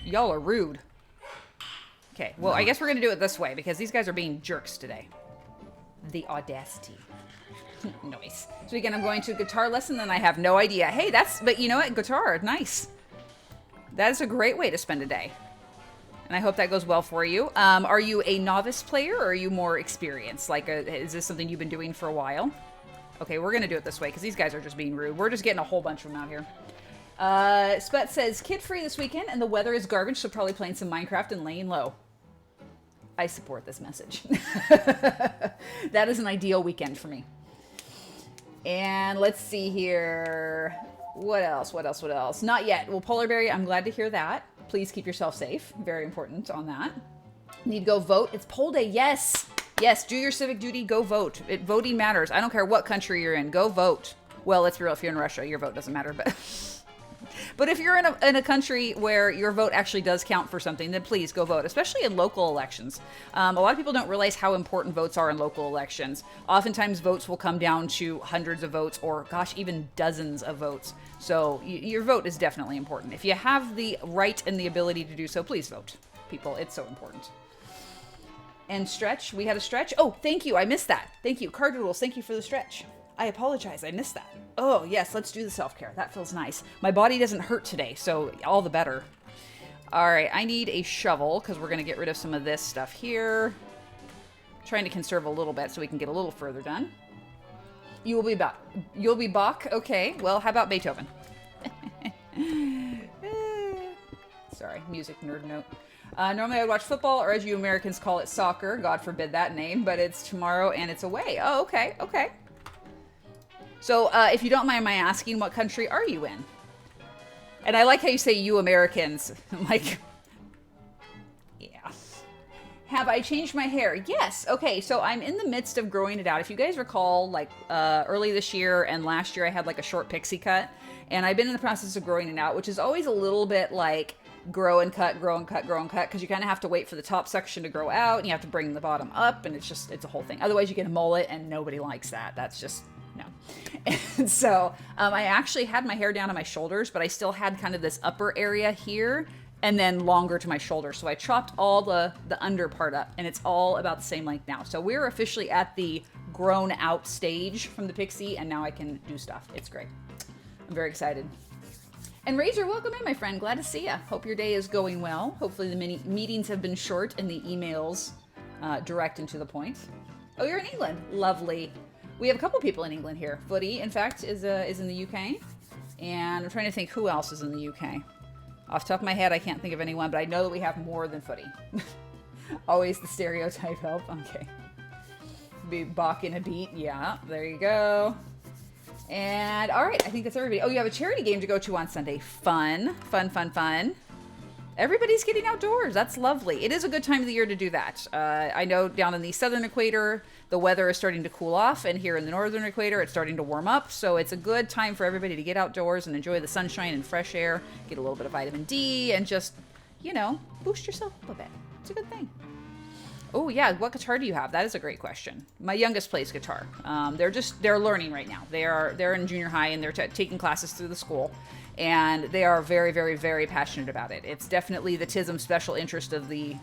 Y'all are rude. Okay, well, I guess we're going to do it this way because these guys are being jerks today. The audacity. Nice. So again, I'm going to a guitar lesson and I have no idea. Hey, but you know what? Guitar, nice. That is a great way to spend a day. And I hope that goes well for you. Are you a novice player or are you more experienced? Like, is this something you've been doing for a while? Okay, we're going to do it this way because these guys are just being rude. We're just getting a whole bunch of them out here. Sput says, kid-free this weekend and the weather is garbage, so probably playing some Minecraft and laying low. I support this message. That is an ideal weekend for me. And let's see here. What else? What else? What else? Not yet. Well, Polar Berry, I'm glad to hear that. Please keep yourself safe. Very important on that. Need to go vote. It's poll day. Yes. Yes. Do your civic duty. Go vote. Voting matters. I don't care what country you're in. Go vote. Well, let's be real. If you're in Russia, your vote doesn't matter. But if you're in a country where your vote actually does count for something, then please go vote, especially in local elections. A lot of people don't realize how important votes are in local elections. Oftentimes, votes will come down to hundreds of votes or, gosh, even dozens of votes. So your vote is definitely important. If you have the right and the ability to do so, please vote. People, it's so important. And stretch. We had a stretch. Oh, thank you. I missed that. Thank you. Card Doodles, thank you for the stretch. I apologize. I missed that. Oh, yes. Let's do the self-care. That feels nice. My body doesn't hurt today, so all the better. All right. I need a shovel because we're going to get rid of some of this stuff here. Trying to conserve a little bit so we can get a little further done. You will be Bach. You'll be Bach? Okay. Well, how about Beethoven? Sorry. Music nerd note. Normally I would watch football, or as you Americans call it, soccer. God forbid that name. But it's tomorrow and it's away. Oh, okay. Okay. So, if you don't mind my asking, what country are you in? And I like how you say you Americans. I'm like, yeah. Have I changed my hair? Yes. Okay, so I'm in the midst of growing it out. If you guys recall, like early this year and last year, I had like a short pixie cut. And I've been in the process of growing it out, which is always a little bit like grow and cut, grow and cut, grow and cut, because you kind of have to wait for the top section to grow out, and you have to bring the bottom up, and it's a whole thing. Otherwise, you get a mullet, and nobody likes that. That's just... no. And so I actually had my hair down to my shoulders, but I still had kind of this upper area here and then longer to my shoulders. So I chopped all the under part up and it's all about the same length now. So we're officially at the grown out stage from the pixie and now I can do stuff. It's great. I'm very excited. And Razor, welcome in, my friend. Glad to see you. Hope your day is going well. Hopefully the meetings have been short and the emails direct and to the point. Oh, you're in England. Lovely. We have a couple people in England here. Footy, in fact, is in the UK. And I'm trying to think who else is in the UK. Off the top of my head, I can't think of anyone, but I know that we have more than Footy. Always the stereotype help. Okay. Be Bach in a beat. Yeah, there you go. And all right, I think that's everybody. Oh, you have a charity game to go to on Sunday. Fun, fun, fun, fun. Everybody's getting outdoors. That's lovely. It is a good time of the year to do that. I know down in the southern equator, the weather is starting to cool off, and here in the northern equator, it's starting to warm up. So it's a good time for everybody to get outdoors and enjoy the sunshine and fresh air, get a little bit of vitamin D, and just, you know, boost yourself up a bit. It's a good thing. Oh yeah, what guitar do you have? That is a great question. My youngest plays guitar. They're learning right now. They're in junior high and they're taking classes through the school. And they are very, very, very passionate about it. It's definitely the TISM special interest of the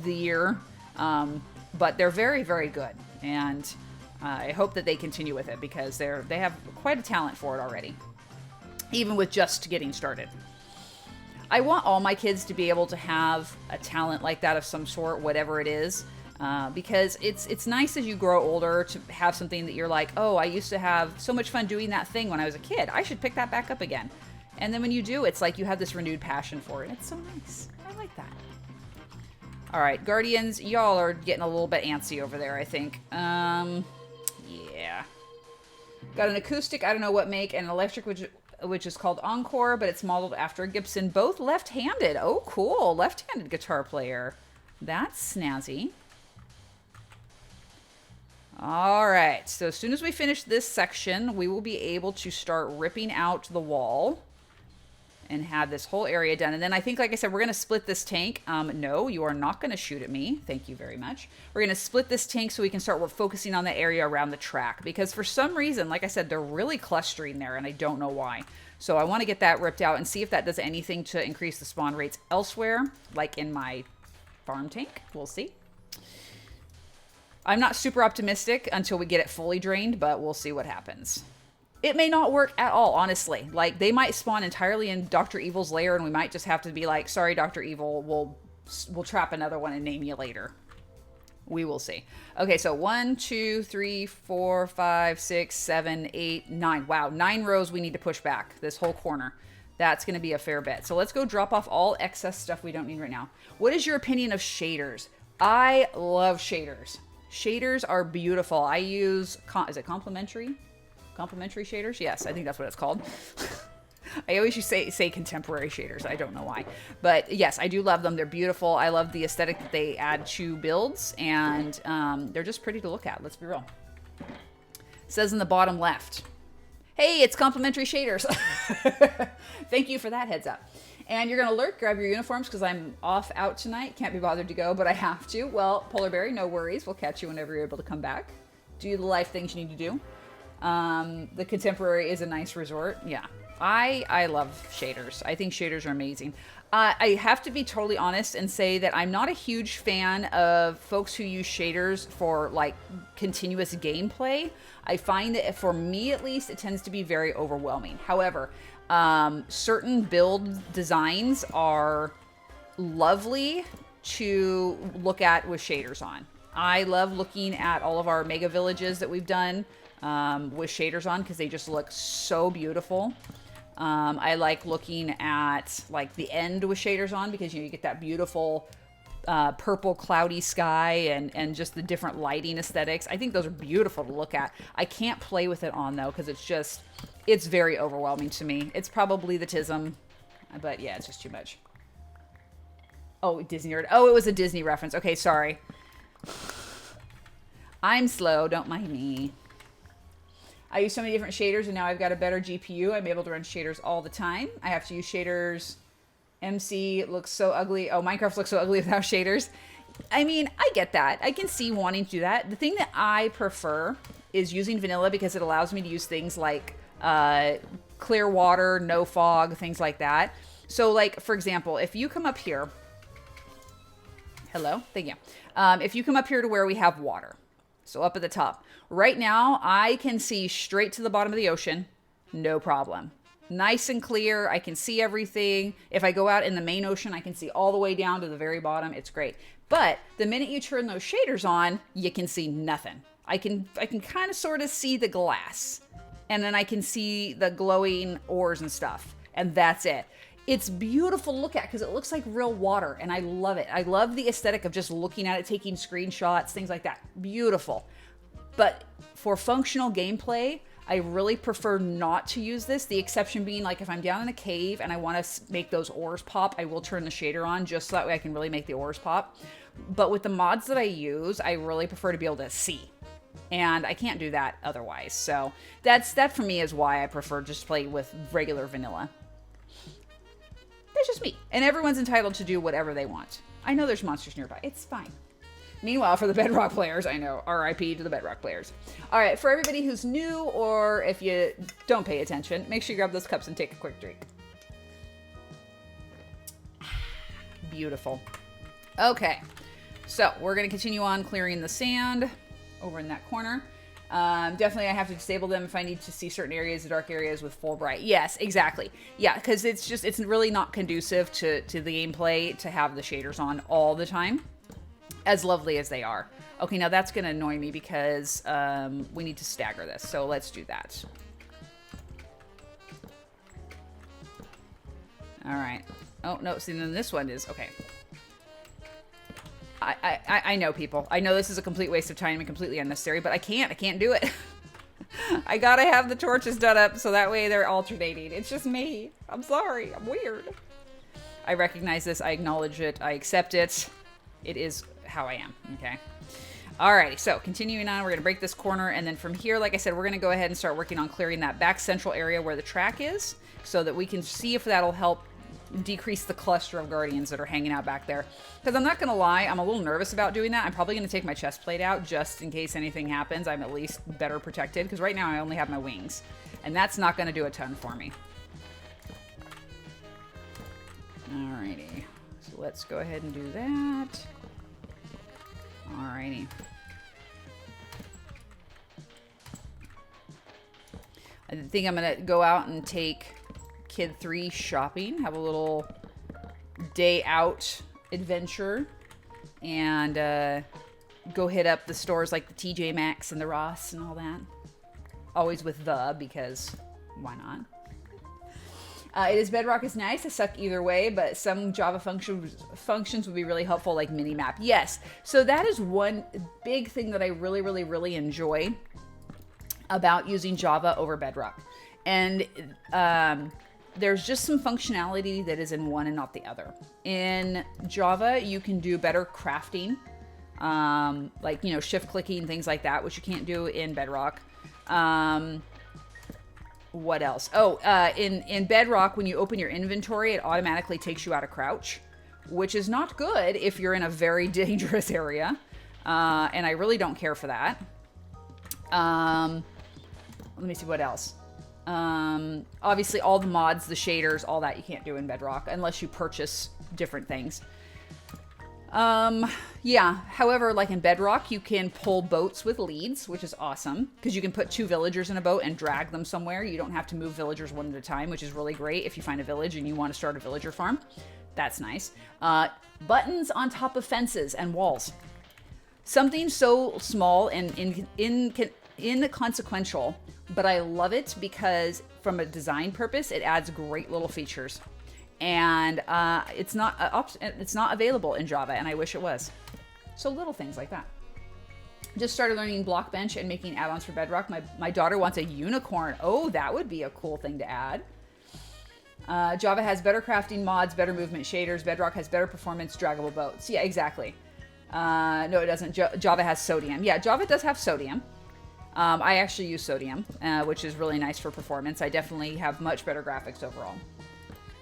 year, but they're very, very good. And I hope that they continue with it because they have quite a talent for it already, even with just getting started. I want all my kids to be able to have a talent like that of some sort, whatever it is. Because it's nice as you grow older to have something that you're like, oh, I used to have so much fun doing that thing when I was a kid. I should pick that back up again. And then when you do, it's like you have this renewed passion for it. It's so nice. I like that. All right, Guardians, y'all are getting a little bit antsy over there, I think. Yeah. Got an acoustic, I don't know what make, and an electric, which is called Encore, but it's modeled after a Gibson. Both left-handed. Oh, cool. Left-handed guitar player. That's snazzy. All right, so as soon as we finish this section, we will be able to start ripping out the wall and have this whole area done. And then I think, like I said, we're going to split this tank. No, you are not going to shoot at me. Thank you very much. We're going to split this tank so we can start focusing on the area around the track. Because for some reason, like I said, they're really clustering there, and I don't know why. So I want to get that ripped out and see if that does anything to increase the spawn rates elsewhere, like in my farm tank. We'll see. I'm not super optimistic until we get it fully drained, but we'll see what happens. It may not work at all, honestly. Like, they might spawn entirely in Dr. Evil's lair, and we might just have to be like, sorry, Dr. Evil, we'll trap another one and name you later. We will see. Okay, so 1, 2, 3, 4, 5, 6, 7, 8, 9. Wow, 9 rows we need to push back this whole corner. That's going to be a fair bit. So let's go drop off all excess stuff we don't need right now. What is your opinion of shaders? I love shaders. Shaders are beautiful. I use, is it complementary? Complementary shaders? Yes, I think that's what it's called. I always used to say contemporary shaders. I don't know why. But yes, I do love them. They're beautiful. I love the aesthetic that they add to builds. And they're just pretty to look at. Let's be real. It says in the bottom left. Hey, it's complementary shaders. Thank you for that heads up. And you're going to alert, grab your uniforms because I'm off out tonight. Can't be bothered to go, but I have to. Well, Polar Berry, no worries. We'll catch you whenever you're able to come back. Do the life things you need to do. The contemporary is a nice resort. Yeah. I love shaders. I think shaders are amazing. I have to be totally honest and say that I'm not a huge fan of folks who use shaders for like continuous gameplay. I find that for me at least, it tends to be very overwhelming. However, certain build designs are lovely to look at with shaders on. I love looking at all of our mega villages that we've done with shaders on because they just look so beautiful. I like looking at like the end with shaders on because you get that beautiful purple cloudy sky and just the different lighting aesthetics. I think those are beautiful to look at. I can't play with it on though because it's very overwhelming to me. It's probably the tism, but yeah, it's just too much. Oh, Disney nerd. Oh, it was a Disney reference. Okay, sorry. I'm slow, don't mind me. I use so many different shaders and now I've got a better GPU. I'm able to run shaders all the time. I have to use shaders. MC looks so ugly. Oh, Minecraft looks so ugly without shaders. I mean, I get that. I can see wanting to do that. The thing that I prefer is using vanilla because it allows me to use things like clear water, no fog, things like that. So like, for example, if you come up here, hello, thank you. If you come up here to where we have water, so up at the top, right now I can see straight to the bottom of the ocean, no problem. Nice and clear, I can see everything. If I go out in the main ocean, I can see all the way down to the very bottom, it's great. But the minute you turn those shaders on, you can see nothing. I can kind of sort of see the glass. And then I can see the glowing ores and stuff. And that's it. It's beautiful to look at because it looks like real water. And I love it. I love the aesthetic of just looking at it, taking screenshots, things like that. Beautiful. But for functional gameplay, I really prefer not to use this. The exception being like if I'm down in a cave and I want to make those ores pop, I will turn the shader on just so that way I can really make the ores pop. But with the mods that I use, I really prefer to be able to see. And I can't do that otherwise. So that for me is why I prefer just play with regular vanilla. That's just me. And everyone's entitled to do whatever they want. I know there's monsters nearby. It's fine. Meanwhile, for the Bedrock players, I know, RIP to the Bedrock players. All right, for everybody who's new or if you don't pay attention, make sure you grab those cups and take a quick drink. Beautiful. Okay, so we're going to continue on clearing the sand over in that corner. Definitely I have to disable them if I need to see certain areas, the dark areas with full bright. Yes, exactly. Yeah, because it's really not conducive to the gameplay to have the shaders on all the time, as lovely as they are. Okay, now that's going to annoy me because we need to stagger this. So let's do that. All right. Oh, no. See, then this one is... Okay. I know, people. I know this is a complete waste of time and completely unnecessary, but I can't do it. I gotta have the torches done up so that way they're alternating. It's just me. I'm sorry. I'm weird. I recognize this. I acknowledge it. I accept it. It is how I am. Okay. Alrighty, so continuing on, we're going to break this corner, and then from here, like I said, we're going to go ahead and start working on clearing that back central area where the track is, so that we can see if that'll help decrease the cluster of guardians that are hanging out back there. Because I'm not going to lie, I'm a little nervous about doing that. I'm probably going to take my chest plate out just in case anything happens. I'm at least better protected, because right now I only have my wings, and that's not going to do a ton for me. Alrighty, so let's go ahead and do that. Alrighty. I think I'm gonna go out and take Kid 3 shopping, have a little day out adventure, and go hit up the stores like the TJ Maxx and the Ross and all that. Always with because why not? Bedrock is nice. I suck either way, but some Java functions would be really helpful, like minimap. Yes. So that is one big thing that I really, really, really enjoy about using Java over Bedrock. And there's just some functionality that is in one and not the other. In Java, you can do better crafting, like, shift clicking, things like that, which you can't do in Bedrock. What else? Oh, in Bedrock, when you open your inventory, it automatically takes you out of crouch, which is not good if you're in a very dangerous area. And I really don't care for that. Let me see what else. Obviously, all the mods, the shaders, all that you can't do in Bedrock unless you purchase different things. Yeah. However, like in Bedrock, you can pull boats with leads, which is awesome because you can put 2 villagers in a boat and drag them somewhere. You don't have to move villagers one at a time, which is really great if you find a village and you want to start a villager farm. That's nice. Buttons on top of fences and walls. Something so small and inconsequential, but I love it because from a design purpose, it adds great little features. And it's not available in Java, and I wish it was. So little things like that. Just started learning Blockbench and making add-ons for Bedrock. My daughter wants a unicorn. Oh, that would be a cool thing to add. Java has better crafting mods, better movement shaders. Bedrock has better performance, draggable boats. Yeah, exactly. No, it doesn't. Java has sodium. Yeah, Java does have sodium. I actually use sodium, which is really nice for performance. I definitely have much better graphics overall.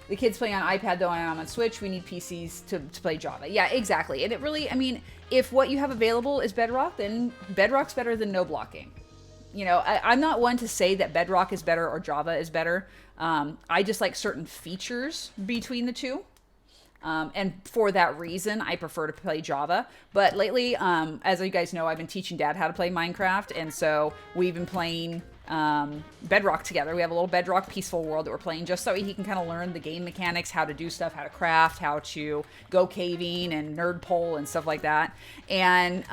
The kids play on iPad, though, and I'm on Switch. We need PCs to play Java. Yeah, exactly. And it really, I mean, if what you have available is Bedrock, then Bedrock's better than no blocking. I'm not one to say that Bedrock is better or Java is better. I just like certain features between the two. And for that reason, I prefer to play Java. But lately, as you guys know, I've been teaching Dad how to play Minecraft. And so we've been playing Bedrock together. We have a little Bedrock Peaceful World that we're playing just so he can kind of learn the game mechanics, how to do stuff, how to craft, how to go caving and nerd pole and stuff like that. And,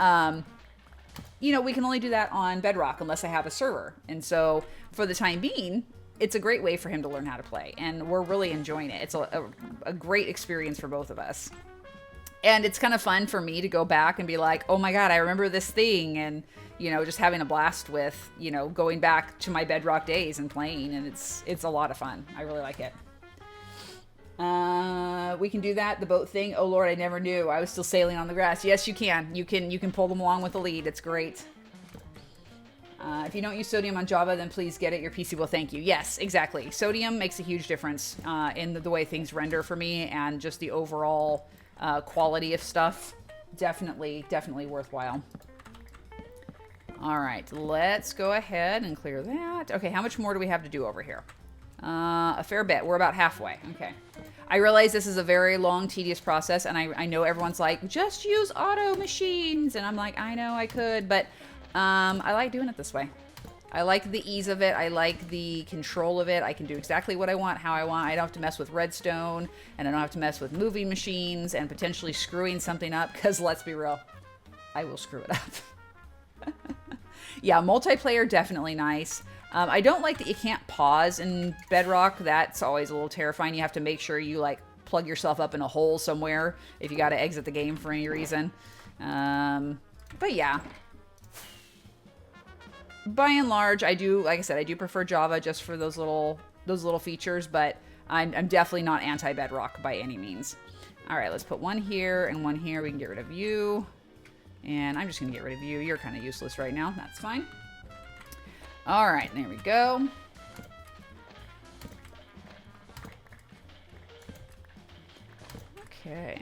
we can only do that on Bedrock unless I have a server. And so for the time being, it's a great way for him to learn how to play. And we're really enjoying it. It's a great experience for both of us. And it's kind of fun for me to go back and be like, oh my God, I remember this thing. And, just having a blast with, going back to my Bedrock days and playing. And it's a lot of fun. I really like it. We can do that. The boat thing. Oh Lord, I never knew. I was still sailing on the grass. Yes, you can. You can pull them along with the lead. It's great. If you don't use sodium on Java, then please get it. Your PC will thank you. Yes, exactly. Sodium makes a huge difference in the way things render for me and just the overall quality of stuff. Definitely worthwhile. All right, let's go ahead and clear that. Okay, how much more do we have to do over here? A fair bit. We're about halfway. Okay. I realize this is a very long, tedious process, and I know everyone's like, just use auto machines. And I'm like, I know I could, but I like doing it this way. I like the ease of it. I like the control of it. I can do exactly what I want, how I want. I don't have to mess with redstone, and I don't have to mess with moving machines and potentially screwing something up, because let's be real, I will screw it up. Yeah, multiplayer, definitely nice. I don't like that you can't pause in Bedrock. That's always a little terrifying. You have to make sure you, like, plug yourself up in a hole somewhere if you got to exit the game for any reason. But yeah. By and large, I do, like I said, I do prefer Java just for those little features, but I'm definitely not anti-Bedrock by any means. All right, let's put one here and one here. We can get rid of you. And I'm just going to get rid of you. You're kind of useless right now. That's fine. All right, there we go. Okay.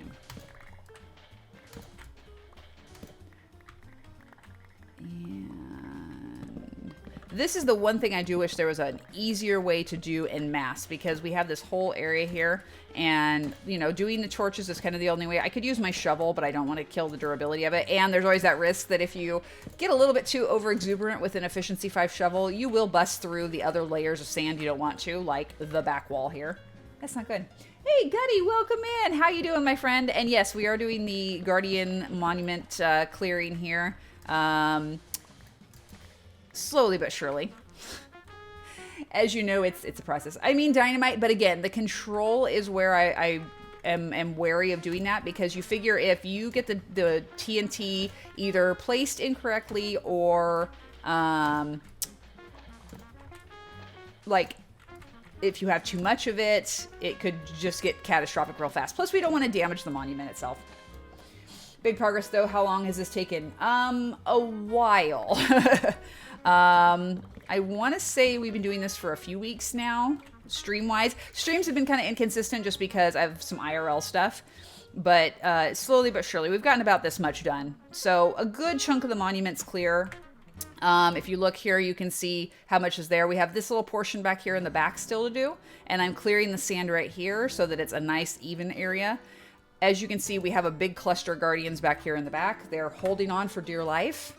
And this is the one thing I do wish there was an easier way to do en masse, because we have this whole area here, and, you know, doing the torches is kind of the only way. I could use my shovel, but I don't want to kill the durability of it, and there's always that risk that if you get a little bit too over-exuberant with an efficiency 5 shovel, you will bust through the other layers of sand you don't want to, like the back wall here. That's not good. Hey, Gutty, welcome in. How you doing, my friend? And yes, we are doing the Guardian Monument clearing here. Slowly but surely. As you know, it's a process. I mean, Dynamite, but again, the control is where I am wary of doing that, because you figure if you get the TNT either placed incorrectly or like if you have too much of it, it could just get catastrophic real fast. Plus, we don't want to damage the monument itself. Big progress, though. How long has this taken? A while. I want to say we've been doing this for a few weeks now, stream-wise. Streams have been kind of inconsistent just because I have some IRL stuff. But slowly but surely, we've gotten about this much done. So a good chunk of the monument's clear. If you look here, you can see how much is there. We have this little portion back here in the back still to do. And I'm clearing the sand right here so that it's a nice, even area. As you can see, we have a big cluster of guardians back here in the back. They're holding on for dear life.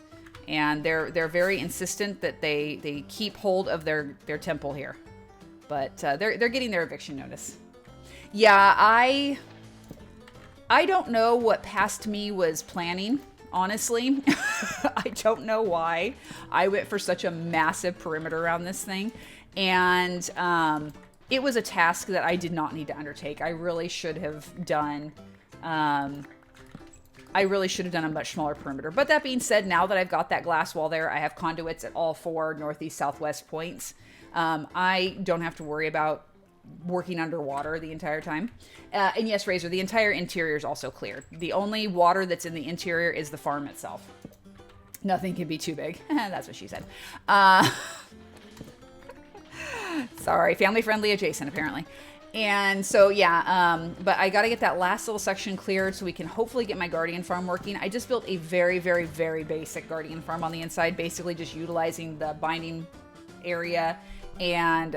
And they're very insistent that they keep hold of their temple here. But they're getting their eviction notice. Yeah, I don't know what past me was planning, honestly. I don't know why I went for such a massive perimeter around this thing. And it was a task that I did not need to undertake. I really should have done... I really should have done a much smaller perimeter. But that being said, now that I've got that glass wall there, I have conduits at all 4 northeast, southwest points. I don't have to worry about working underwater the entire time. And yes, Razor, the entire interior is also cleared. The only water that's in the interior is the farm itself. Nothing can be too big. That's what she said. Sorry, family-friendly adjacent, apparently. And so, yeah, but I got to get that last little section cleared so we can hopefully get my Guardian farm working. I just built a very, very, very basic Guardian farm on the inside, basically just utilizing the binding area and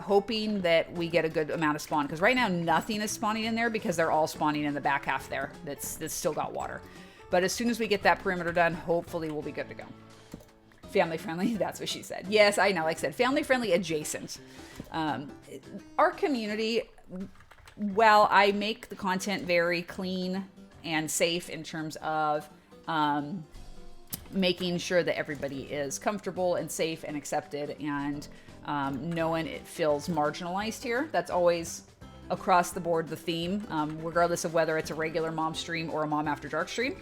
hoping that we get a good amount of spawn. Because right now, nothing is spawning in there because they're all spawning in the back half there that's still got water. But as soon as we get that perimeter done, hopefully we'll be good to go. Family friendly, that's what she said. Yes, I know, like I said, family friendly adjacent. Our community, while I make the content very clean and safe in terms of making sure that everybody is comfortable and safe and accepted and no one feels marginalized here, that's always across the board the theme, regardless of whether it's a regular mom stream or a mom after dark stream.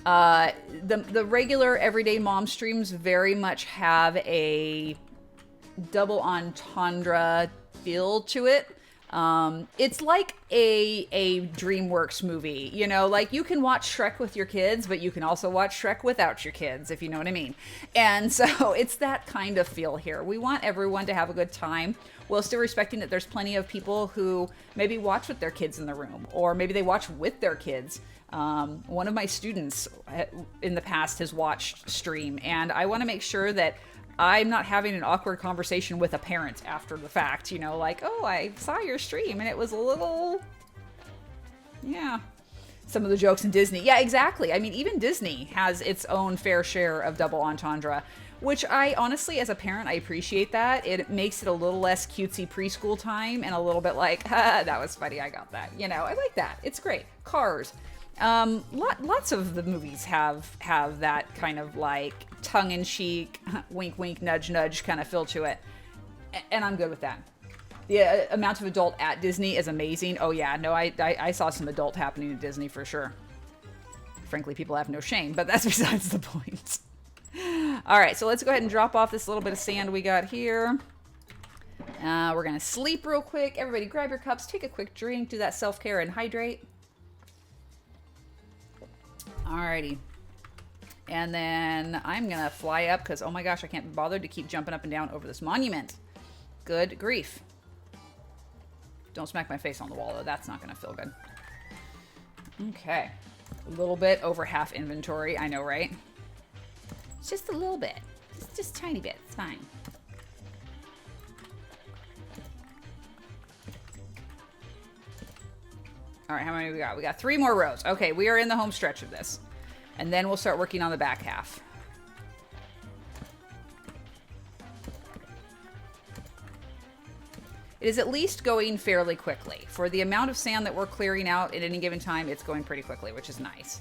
The regular everyday mom streams very much have a double entendre feel to it. It's like a DreamWorks movie, you know, like you can watch Shrek with your kids, but you can also watch Shrek without your kids, if you know what I mean. And so it's that kind of feel here. We want everyone to have a good time while still respecting that there's plenty of people who maybe watch with their kids in the room, or maybe they watch with their kids. One of my students in the past has watched stream, and I want to make sure that I'm not having an awkward conversation with a parent after the fact, you know, like, oh, I saw your stream and it was a little, yeah. some of the jokes in Disney. Yeah, exactly. I mean, even Disney has its own fair share of double entendre, which I honestly, as a parent, I appreciate that. It makes it a little less cutesy preschool time and a little bit like, that was funny, I got that. You know, I like that. It's great. Cars. Lots of the movies have that kind of like tongue-in-cheek, wink, wink, nudge, nudge kind of feel to it. And I'm good with that. The amount of adult at Disney is amazing. Oh yeah, no, I saw some adult happening at Disney for sure. Frankly, people have no shame, but that's besides the point. All right, so let's go ahead and drop off this little bit of sand we got here. We're gonna sleep real quick. Everybody grab your cups, take a quick drink, do that self-care and hydrate. Alrighty. And then I'm gonna fly up because, oh my gosh, I can't be bothered to keep jumping up and down over this monument. Good grief. Don't smack my face on the wall, though. That's not going to feel good. Okay. A little bit over half inventory. I know, right? It's just a little bit. Just a tiny bit. It's fine. All right, how many we got? We got 3 more rows. Okay, we are in the home stretch of this. And then we'll start working on the back half. It is at least going fairly quickly. For the amount of sand that we're clearing out at any given time, it's going pretty quickly, which is nice.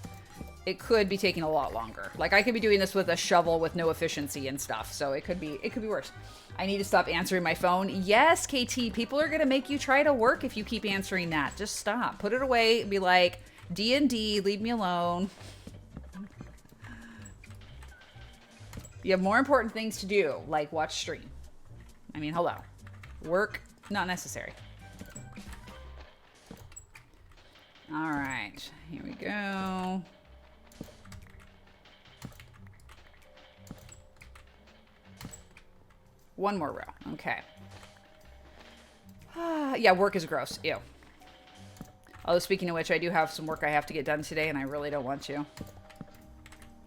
It could be taking a lot longer. Like, I could be doing this with a shovel with no efficiency and stuff, so it could be worse. I need to stop answering my phone. Yes, KT, people are gonna make you try to work if you keep answering that. Just stop. Put it away. Be like, D&D, leave me alone. You have more important things to do, like watch stream. I mean, hello. Work, not necessary. All right, here we go. One more row, okay. Yeah, work is gross, ew. Although speaking of which, I do have some work I have to get done today and I really don't want to.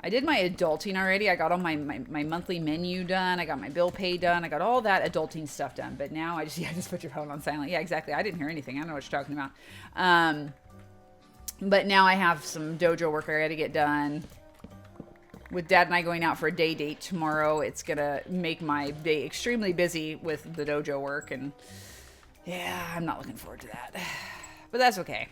I did my adulting already. I got all my monthly menu done. I got my bill pay done. I got all that adulting stuff done. But now I just put your phone on silent. Yeah, exactly. I didn't hear anything. I don't know what you're talking about. But now I have some dojo work I got to get done. With Dad and I going out for a day date tomorrow, it's going to make my day extremely busy with the dojo work. And yeah, I'm not looking forward to that. But that's okay.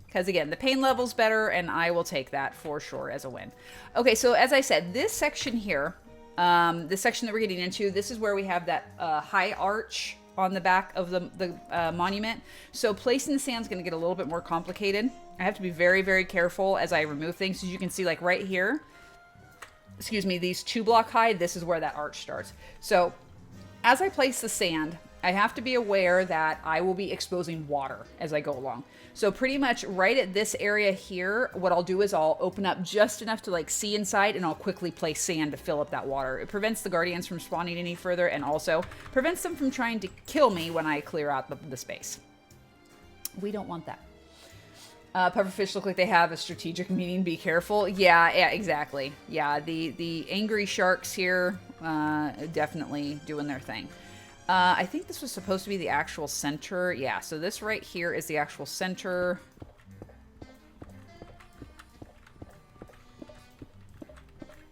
Because again, the pain level's better, and I will take that for sure as a win. Okay, so as I said, this section here, this section that we're getting into, this is where we have that high arch on the back of the monument. So placing the sand is going to get a little bit more complicated. I have to be very, very careful as I remove things. As you can see, like right here, excuse me, these 2 block high, this is where that arch starts. So as I place the sand, I have to be aware that I will be exposing water as I go along. So pretty much right at this area here, what I'll do is I'll open up just enough to like see inside, and I'll quickly place sand to fill up that water. It prevents the guardians from spawning any further, and also prevents them from trying to kill me when I clear out the space. We don't want that. Pufferfish look like they have a strategic meaning. Be careful. Yeah, exactly. Yeah, the angry sharks here definitely doing their thing. I think this was supposed to be the actual center. Yeah, so this right here is the actual center.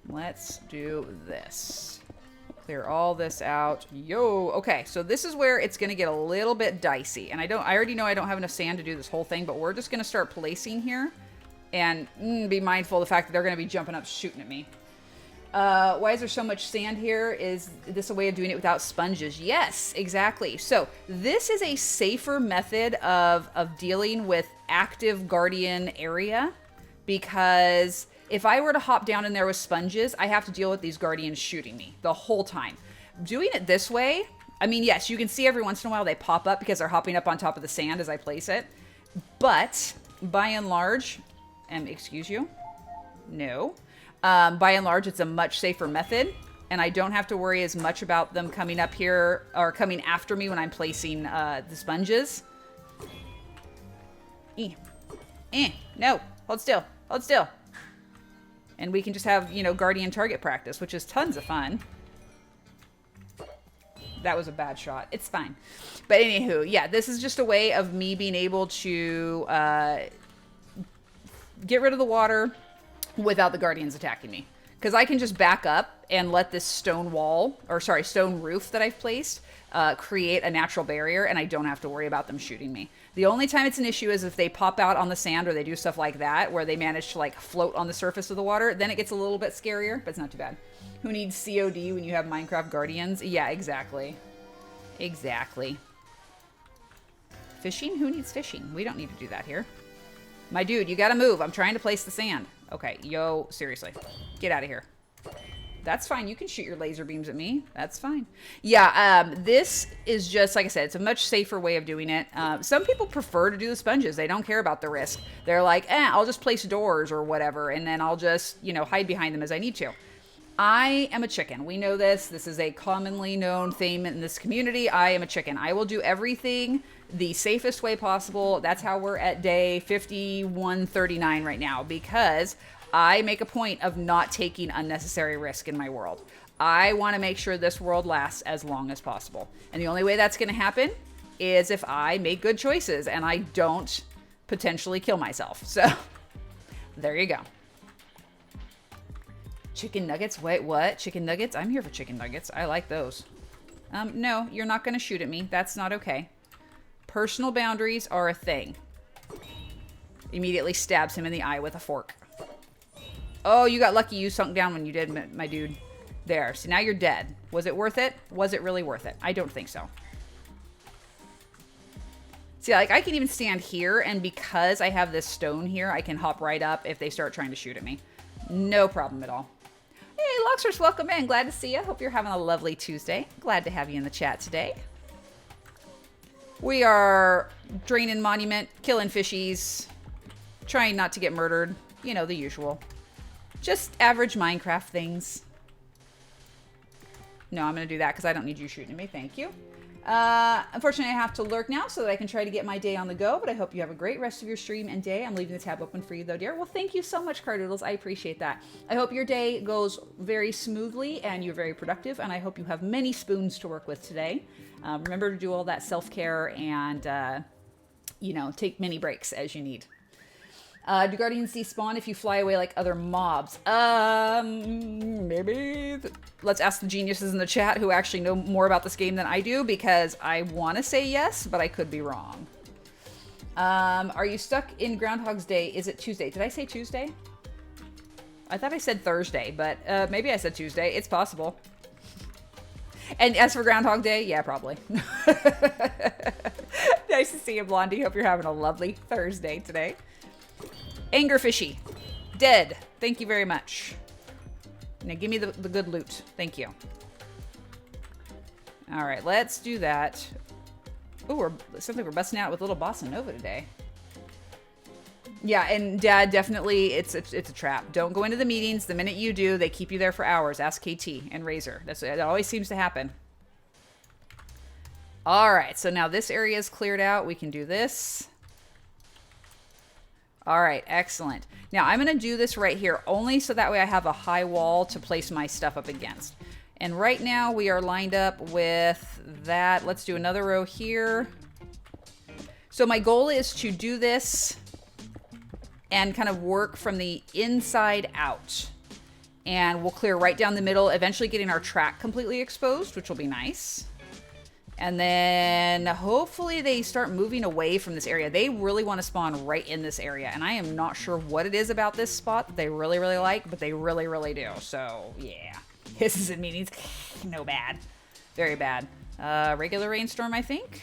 Let's do this. Clear all this out. Yo, okay, so this is where it's gonna get a little bit dicey. And I already know I don't have enough sand to do this whole thing, but we're just gonna start placing here. And be mindful of the fact that they're gonna be jumping up shooting at me. Why is there so much sand here? Is this a way of doing it without sponges? Yes, exactly. So this is a safer method of dealing with active guardian area, because if I were to hop down in there with sponges, I have to deal with these guardians shooting me the whole time. Doing it this way, I mean, yes, you can see every once in a while they pop up because they're hopping up on top of the sand as I place it. But by and large, excuse you, no. By and large, it's a much safer method, and I don't have to worry as much about them coming up here or coming after me when I'm placing the sponges. No, hold still, hold still. And we can just have, you know, guardian target practice, which is tons of fun. That was a bad shot. It's fine. But anywho, yeah, this is just a way of me being able to get rid of the water without the guardians attacking me. Because I can just back up and let this stone roof that I've placed create a natural barrier, and I don't have to worry about them shooting me. The only time it's an issue is if they pop out on the sand or they do stuff like that, where they manage to like float on the surface of the water, then it gets a little bit scarier, but it's not too bad. Who needs COD when you have Minecraft Guardians? Yeah, exactly. Exactly. Fishing? Who needs fishing? We don't need to do that here. My dude, you gotta move. I'm trying to place the sand. Okay, yo, seriously. Get out of here. That's fine. You can shoot your laser beams at me. That's fine. Yeah, this is just, like I said, it's a much safer way of doing it. Some people prefer to do the sponges. They don't care about the risk. They're like, I'll just place doors or whatever, and then I'll just, hide behind them as I need to. I am a chicken. We know this. This is a commonly known theme in this community. I am a chicken. I will do everything the safest way possible. That's how we're at day 5139 right now, because I make a point of not taking unnecessary risk in my world. I want to make sure this world lasts as long as possible. And the only way that's going to happen is if I make good choices and I don't potentially kill myself. So there you go. Chicken nuggets? Wait, what? Chicken nuggets? I'm here for chicken nuggets. I like those. No, you're not going to shoot at me. That's not okay. Personal boundaries are a thing. Immediately stabs him in the eye with a fork. Oh, you got lucky. You sunk down when you did, my dude. There. So now you're dead. Was it worth it? Was it really worth it? I don't think so. See, like, I can even stand here, and because I have this stone here, I can hop right up if they start trying to shoot at me. No problem at all. Hey, Loxers, welcome in. Glad to see you. Hope you're having a lovely Tuesday. Glad to have you in the chat today. We are draining monument, killing fishies, trying not to get murdered. You know, the usual. Just average Minecraft things. No, I'm going to do that because I don't need you shooting at me. Thank you. Unfortunately, I have to lurk now so that I can try to get my day on the go, but I hope you have a great rest of your stream and day. I'm leaving the tab open for you, though, dear. Well, thank you so much, Cardoodles. I appreciate that. I hope your day goes very smoothly and you're very productive, and I hope you have many spoons to work with today. Remember to do all that self-care and, take many breaks as you need. Do guardians despawn if you fly away like other mobs? Maybe. Let's ask the geniuses in the chat who actually know more about this game than I do, because I want to say yes, but I could be wrong. Are you stuck in Groundhog's Day? Is it Tuesday? Did I say Tuesday? I thought I said Thursday, but maybe I said Tuesday. It's possible. And as for Groundhog Day, yeah, probably. Nice to see you, Blondie. Hope you're having a lovely Thursday today. Anger Fishy. Dead. Thank you very much. Now give me the good loot. Thank you. All right, let's do that. Oh, it sounds like we're busting out with little Bossa Nova today. Yeah, and Dad, definitely, it's a trap. Don't go into the meetings. The minute you do, they keep you there for hours. Ask KT and Razor. That always seems to happen. All right, so now this area is cleared out. We can do this. All right, excellent. Now I'm going to do this right here only so that way I have a high wall to place my stuff up against. And right now we are lined up with that. Let's do another row here. So my goal is to do this and kind of work from the inside out. And we'll clear right down the middle, eventually getting our track completely exposed, which will be nice. And then hopefully they start moving away from this area. They really want to spawn right in this area. And I am not sure what it is about this spot that they really, really like, but they really, really do. So, yeah. Hisses and meetings. No bad. Very bad. Regular rainstorm, I think.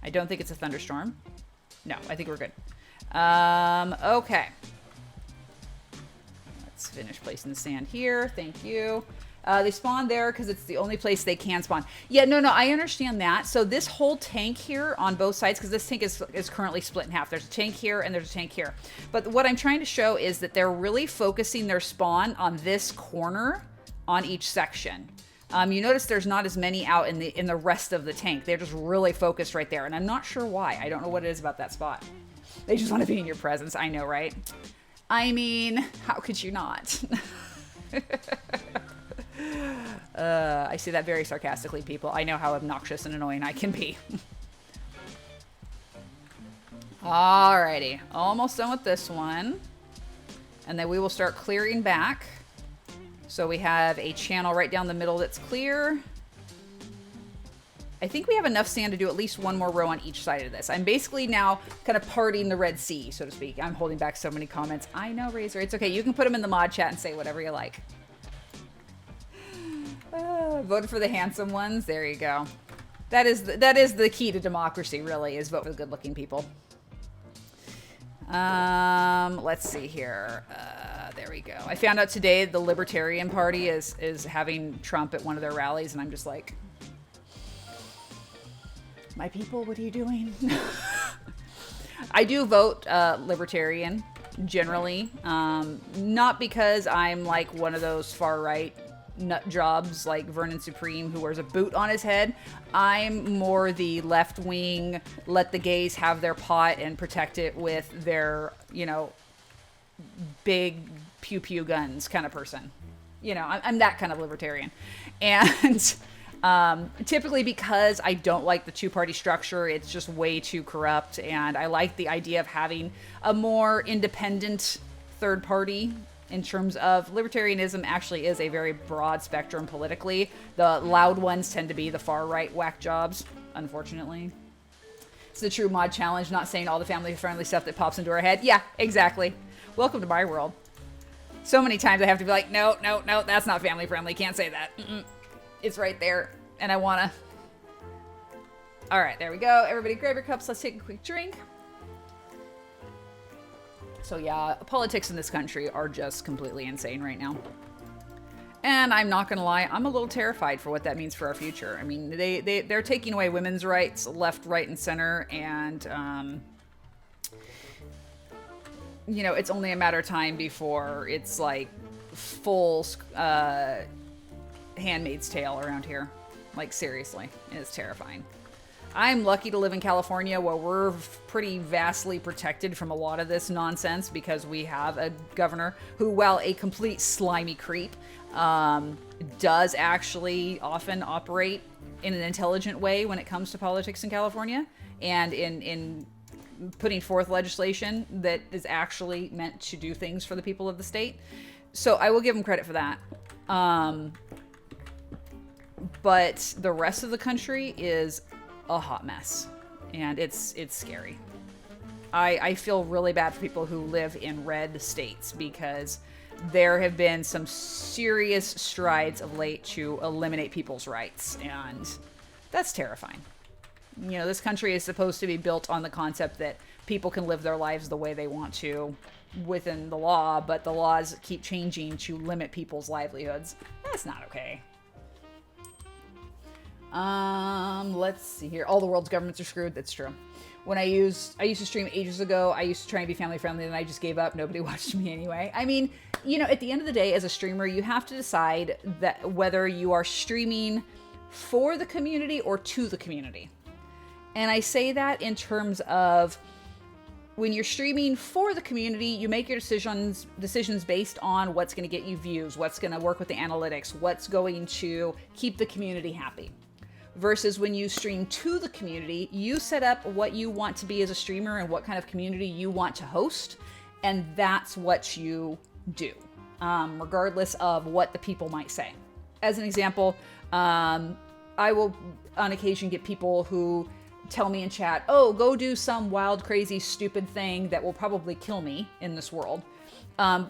I don't think it's a thunderstorm. No, I think we're good. Okay. Let's finish placing the sand here. Thank you. They spawn there because it's the only place they can spawn. Yeah, no, I understand that. So this whole tank here on both sides, because this tank is currently split in half. There's a tank here and there's a tank here. But what I'm trying to show is that they're really focusing their spawn on this corner on each section. You notice there's not as many out in the rest of the tank. They're just really focused right there. And I'm not sure why. I don't know what it is about that spot. They just want to be in your presence. I know, right? I mean, how could you not? I say that very sarcastically, people. I know how obnoxious and annoying I can be. Alrighty. Almost done with this one. And then we will start clearing back. So we have a channel right down the middle that's clear. I think we have enough sand to do at least one more row on each side of this. I'm basically now kind of parting the Red Sea, so to speak. I'm holding back so many comments. I know, Razor. It's okay. You can put them in the mod chat and say whatever you like. Voted for the handsome ones. There you go. That is the key to democracy, really, is vote for the good-looking people. Let's see here. There we go. I found out today the Libertarian Party is having Trump at one of their rallies, and I'm just like, my people, what are you doing? I do vote Libertarian, generally. Not because I'm like one of those far-right nut jobs like Vernon Supreme who wears a boot on his head. I'm more the left-wing, let the gays have their pot and protect it with their, you know, big pew-pew guns kind of person. You know, I'm that kind of libertarian. And typically because I don't like the two-party structure, it's just way too corrupt, and I like the idea of having a more independent third party. In terms of libertarianism, actually is a very broad spectrum politically. The loud ones tend to be the far right whack jobs, unfortunately. It's the true mod challenge, not saying all the family-friendly stuff that pops into our head. Yeah, exactly. Welcome to my world. So many times I have to be like, no, that's not family-friendly. Can't say that. It's right there, and I want to. All right, there we go. Everybody grab your cups. Let's take a quick drink. So yeah, politics in this country are just completely insane right now. And I'm not going to lie, I'm a little terrified for what that means for our future. I mean, they're taking away women's rights left, right, and center. And, you know, it's only a matter of time before it's like full Handmaid's Tale around here. Like, seriously, it's terrifying. I'm lucky to live in California where we're pretty vastly protected from a lot of this nonsense because we have a governor who, while a complete slimy creep, does actually often operate in an intelligent way when it comes to politics in California and in putting forth legislation that is actually meant to do things for the people of the state. So I will give him credit for that. But the rest of the country is a hot mess, and it's scary. I feel really bad for people who live in red states because there have been some serious strides of late to eliminate people's rights, and that's terrifying. You know, this country is supposed to be built on the concept that people can live their lives the way they want to within the law, but the laws keep changing to limit people's livelihoods. That's not okay. Let's see here. All the world's governments are screwed. That's true. When I used to stream ages ago, I used to try and be family friendly, and I just gave up. Nobody watched me anyway. I mean, you know, at the end of the day, as a streamer, you have to decide that whether you are streaming for the community or to the community. And I say that in terms of when you're streaming for the community, you make your decisions based on what's going to get you views, what's going to work with the analytics, what's going to keep the community happy. Versus when you stream to the community, you set up what you want to be as a streamer and what kind of community you want to host, and that's what you do, regardless of what the people might say. As an example, I will on occasion get people who tell me in chat, oh, go do some wild, crazy, stupid thing that will probably kill me in this world,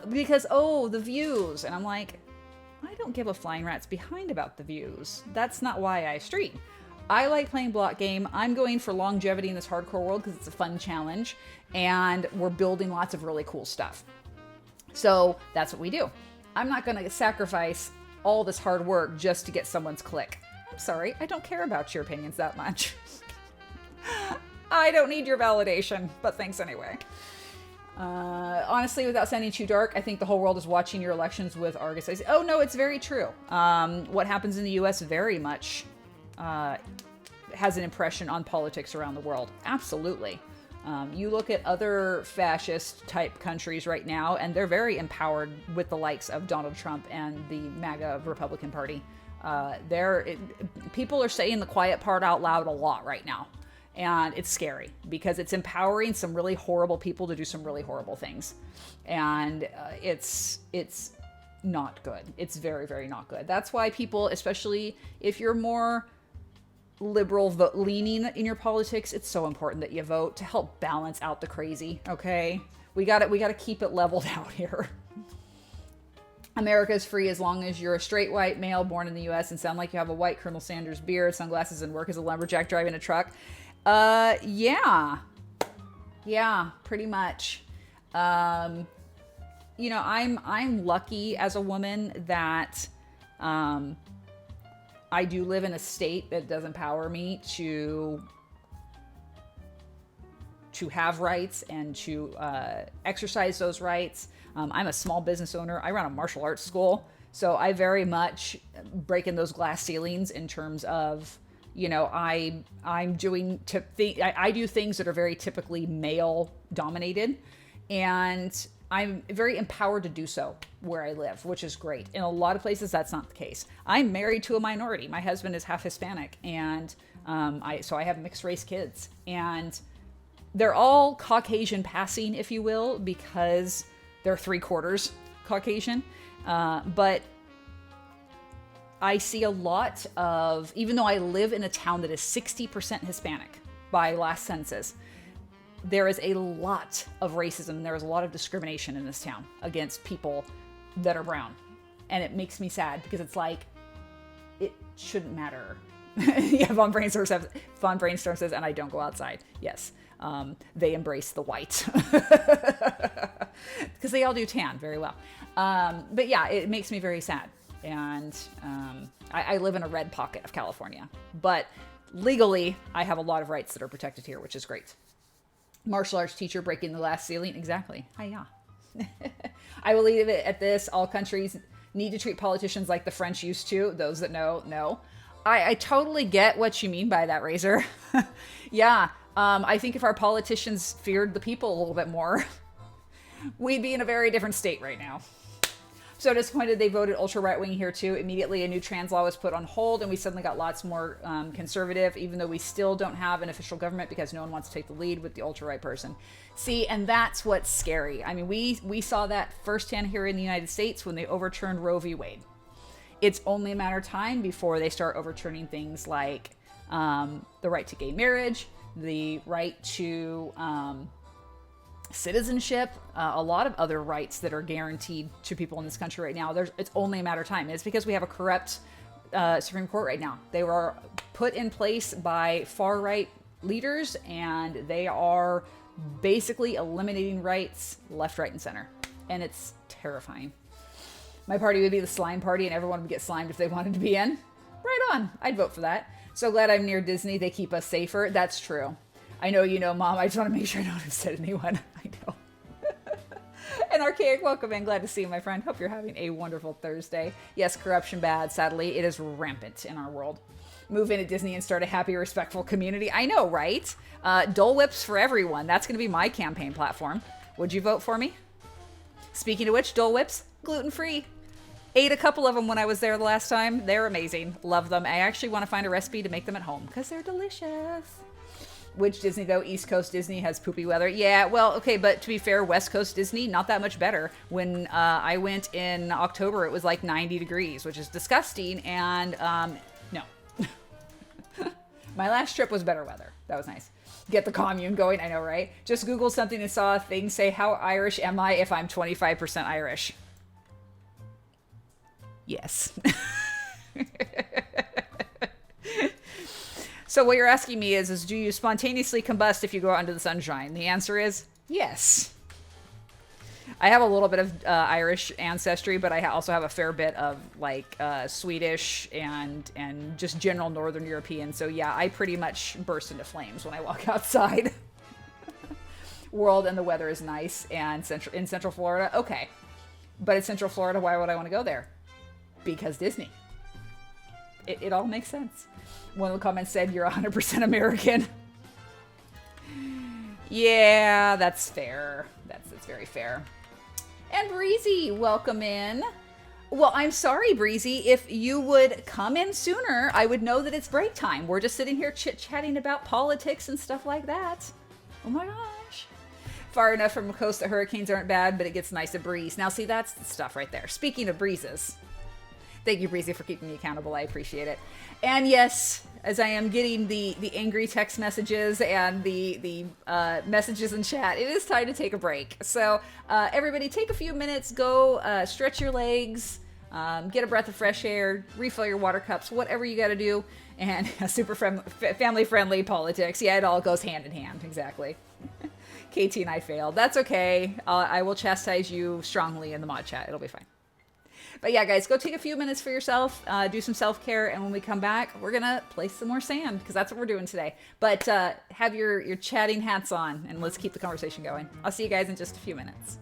because, oh, the views. And I'm like, I don't give a flying rat's behind about the views. That's not why I stream. I like playing block game. I'm going for longevity in this hardcore world because it's a fun challenge, and we're building lots of really cool stuff. So that's what we do. I'm not going to sacrifice all this hard work just to get someone's click. I'm sorry, I don't care about your opinions that much. I don't need your validation, but thanks anyway. Honestly, without sounding too dark, I think the whole world is watching your elections with Argus eyes. Oh no, it's very true. What happens in the US very much has an impression on politics around the world. Absolutely. You look at other fascist type countries right now, and they're very empowered with the likes of Donald Trump and the MAGA Republican Party. People are saying the quiet part out loud a lot right now. And it's scary because it's empowering some really horrible people to do some really horrible things. And it's not good. It's very, very not good. That's why people, especially if you're more liberal leaning in your politics, it's so important that you vote to help balance out the crazy. Okay, we got to keep it leveled out here. America is free as long as you're a straight white male born in the U.S. and sound like you have a white Colonel Sanders beard, sunglasses, and work as a lumberjack driving a truck. Yeah, pretty much. I'm lucky as a woman that I do live in a state that does empower me to have rights and to exercise those rights. I'm a small business owner. I run a martial arts school. So I very much break in those glass ceilings in terms of, I do things that are very typically male dominated, and I'm very empowered to do so where I live, which is great. In a lot of places, that's not the case. I'm married to a minority. My husband is half Hispanic, and so I have mixed race kids, and they're all Caucasian passing, if you will, because they're 3/4 Caucasian. But I see a lot of, even though I live in a town that is 60% Hispanic by last census, there is a lot of racism. There is a lot of discrimination in this town against people that are brown. And it makes me sad because it's like, it shouldn't matter. Yeah, Von Brainstorm says, and I don't go outside. Yes. They embrace the white because they all do tan very well. But yeah, it makes me very sad. And I live in a red pocket of California, but legally I have a lot of rights that are protected here, which is great. Martial arts teacher breaking the glass ceiling. Exactly. Hiya. I will leave it at this. All countries need to treat politicians like the French used to. Those that know. I totally get what you mean by that, Razor. Yeah. I think if our politicians feared the people a little bit more, we'd be in a very different state right now. So disappointed they voted ultra right-wing here too. Immediately a new trans law was put on hold and we suddenly got lots more conservative, even though we still don't have an official government because no one wants to take the lead with the ultra-right person. See, and that's what's scary. I mean, we saw that firsthand here in the United States when they overturned Roe v. Wade. It's only a matter of time before they start overturning things like the right to gay marriage, the right to citizenship, a lot of other rights that are guaranteed to people in this country right now. It's only a matter of time. And it's because we have a corrupt Supreme Court right now. They were put in place by far-right leaders, and they are basically eliminating rights left, right, and center. And it's terrifying. My party would be the slime party, and everyone would get slimed if they wanted to be in. Right on. I'd vote for that. So glad I'm near Disney. They keep us safer. That's true. I know you know, Mom. I just want to make sure I don't upset anyone. I know. An archaic welcome in. Glad to see you, my friend. Hope you're having a wonderful Thursday. Yes, corruption bad. Sadly, it is rampant in our world. Move into Disney and start a happy, respectful community. I know, right? Dole Whips for everyone. That's going to be my campaign platform. Would you vote for me? Speaking of which, Dole Whips, gluten-free. Ate a couple of them when I was there the last time. They're amazing. Love them. I actually want to find a recipe to make them at home because they're delicious. Which Disney, though? East Coast Disney has poopy weather. Yeah, well, okay, but to be fair, West Coast Disney, not that much better. When I went in October, it was like 90 degrees, which is disgusting, and no. My last trip was better weather. That was nice. Get the commune going, I know, right? Just Googled something and saw a thing say, how Irish am I if I'm 25% Irish? Yes. So what you're asking me is do you spontaneously combust if you go out into the sunshine? The answer is yes. I have a little bit of Irish ancestry, but I also have a fair bit of like Swedish and just general Northern European. So yeah, I pretty much burst into flames when I walk outside. World and the weather is nice and in Central Florida. Okay, but it's Central Florida. Why would I want to go there? Because Disney. It all makes sense. One of the comments said, you're 100% American. Yeah, that's fair. That's very fair. And Breezy, welcome in. Well, I'm sorry, Breezy. If you would come in sooner, I would know that it's break time. We're just sitting here chit-chatting about politics and stuff like that. Oh my gosh. Far enough from the coast that hurricanes aren't bad, but it gets nice to breeze. Now, see, that's the stuff right there. Speaking of breezes, thank you, Breezy, for keeping me accountable. I appreciate it. And yes, as I am getting the angry text messages and the messages in chat, it is time to take a break. So everybody, take a few minutes, go stretch your legs, get a breath of fresh air, refill your water cups, whatever you got to do. And super family-friendly politics. Yeah, it all goes hand in hand. Exactly. KT and I failed. That's okay. I will chastise you strongly in the mod chat. It'll be fine. But yeah, guys, go take a few minutes for yourself, do some self-care, and when we come back, we're going to play some more sand, because that's what we're doing today. But have your chatting hats on, and let's keep the conversation going. I'll see you guys in just a few minutes.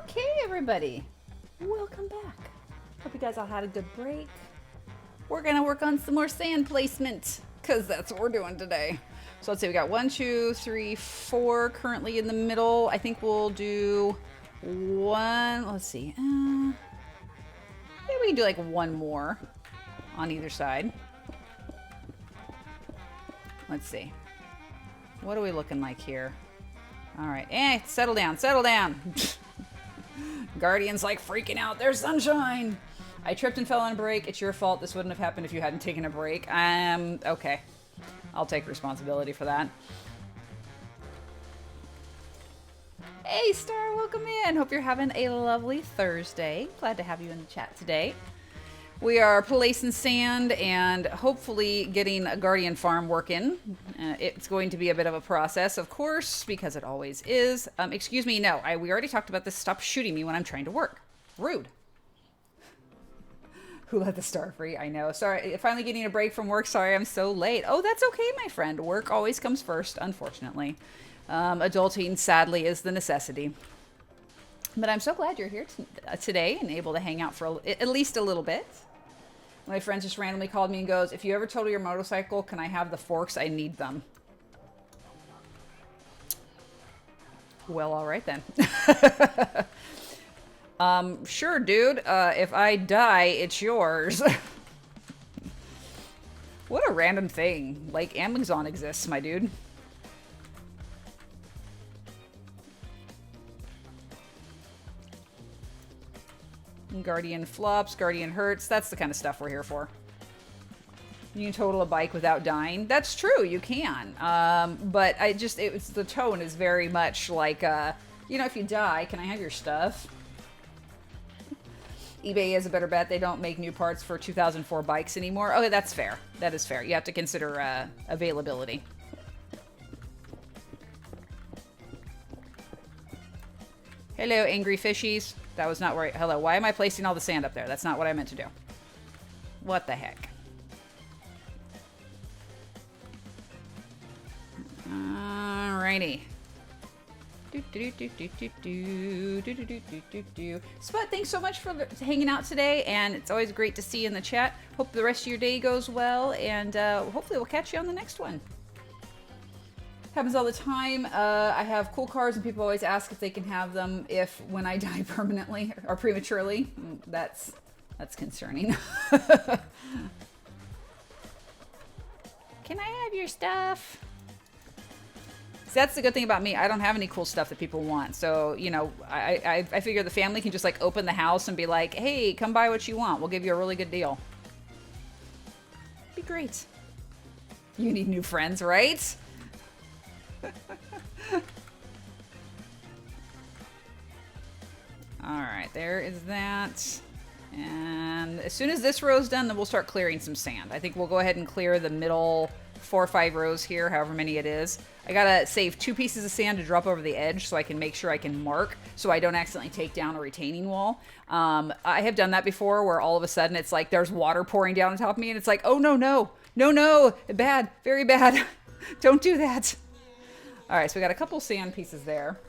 Okay, everybody. Welcome back. Hope you guys all had a good break. We're going to work on some more sand placement because that's what we're doing today. So let's see, we got 1, 2, 3, 4 currently in the middle. I think we'll do one. Let's see. Maybe we can do like one more on either side. Let's see. What are we looking like here? All right. Settle down. Settle down. Guardian's like freaking out. There's sunshine. I tripped and fell on a break. It's your fault. This wouldn't have happened if you hadn't taken a break. Okay. I'll take responsibility for that. Hey, Star, welcome in. Hope you're having a lovely Thursday. Glad to have you in the chat today. We are placing sand and hopefully getting a Guardian farm working. It's going to be a bit of a process, of course, because it always is. Excuse me, no, we already talked about this. Stop shooting me when I'm trying to work. Rude. Who let the star free? I know. Sorry, finally getting a break from work. Sorry, I'm so late. Oh, that's okay, my friend. Work always comes first, unfortunately. Adulting, sadly, is the necessity. But I'm so glad you're here today and able to hang out for at least a little bit. My friend just randomly called me and goes, if you ever total your motorcycle, can I have the forks? I need them. Well, all right then. Sure, dude. If I die, it's yours. What a random thing. Like, Amazon exists, my dude. Guardian flops, Guardian hurts. That's the kind of stuff we're here for. You can total a bike without dying. That's true, you can. But the tone is very much like, you know, if you die, can I have your stuff? eBay is a better bet. They don't make new parts for 2004 bikes anymore. Okay, that's fair. That is fair. You have to consider availability. Hello, angry fishies. That was not right. Hello, why am I placing all the sand up there? That's not what I meant to do. What the heck? Alrighty. Spud, thanks so much for hanging out today, and it's always great to see you in the chat. Hope the rest of your day goes well, and hopefully we'll catch you on the next one. Happens all the time. I have cool cars, and people always ask if they can have them when I die permanently or prematurely. That's concerning. Can I have your stuff? That's the good thing about me. I don't have any cool stuff that people want. So, you know, I figure the family can just like open the house and be like, hey, come buy what you want. We'll give you a really good deal. Be great. You need new friends, right? All right, there is that. And as soon as this row's done, then we'll start clearing some sand. I think we'll go ahead and clear the middle 4 or 5 rows here, however many it is. I gotta save 2 pieces of sand to drop over the edge so I can make sure I can mark so I don't accidentally take down a retaining wall. I have done that before where all of a sudden it's like there's water pouring down on top of me and it's like, oh no, bad, very bad. Don't do that. All right, so we got a couple sand pieces there.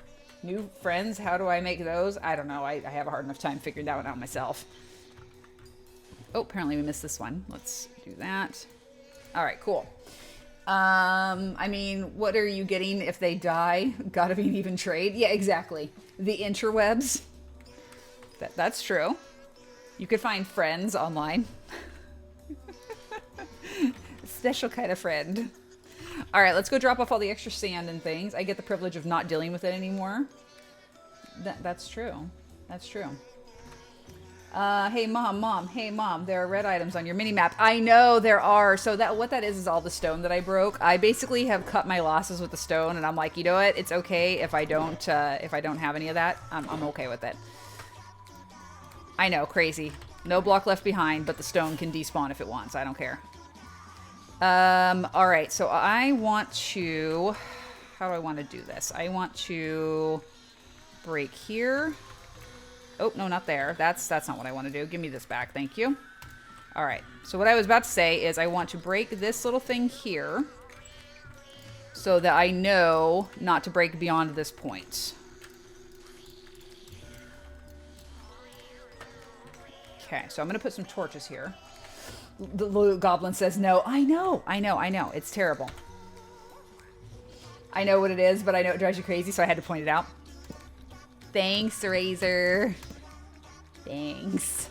New friends, how do I make those? I don't know. I have a hard enough time figuring that one out myself. Oh, apparently we missed this one. Let's do that. All right, cool. I mean, what are you getting if they die? Gotta be an even trade. Yeah, exactly. The interwebs. That's true. You could find friends online. Special kind of friend. All right, let's go drop off all the extra sand and things. I get the privilege of not dealing with it anymore. That's true. That's true. Hey mom, there are red items on your mini map. I know there are. So what that is all the stone that I broke. I basically have cut my losses with the stone, and I'm like, you know what? It's okay if I don't have any of that. I'm okay with it. I know, crazy. No block left behind, but the stone can despawn if it wants. I don't care. All right, so I want to, how do I want to do this? I want to break here. Oh, no, not there. That's not what I want to do. Give me this back. Thank you. All right. So what I was about to say is I want to break this little thing here so that I know not to break beyond this point. Okay, so I'm going to put some torches here. The little goblin says no. I know. It's terrible. I know what it is, but I know it drives you crazy, so I had to point it out. Thanks, Razor. Thanks.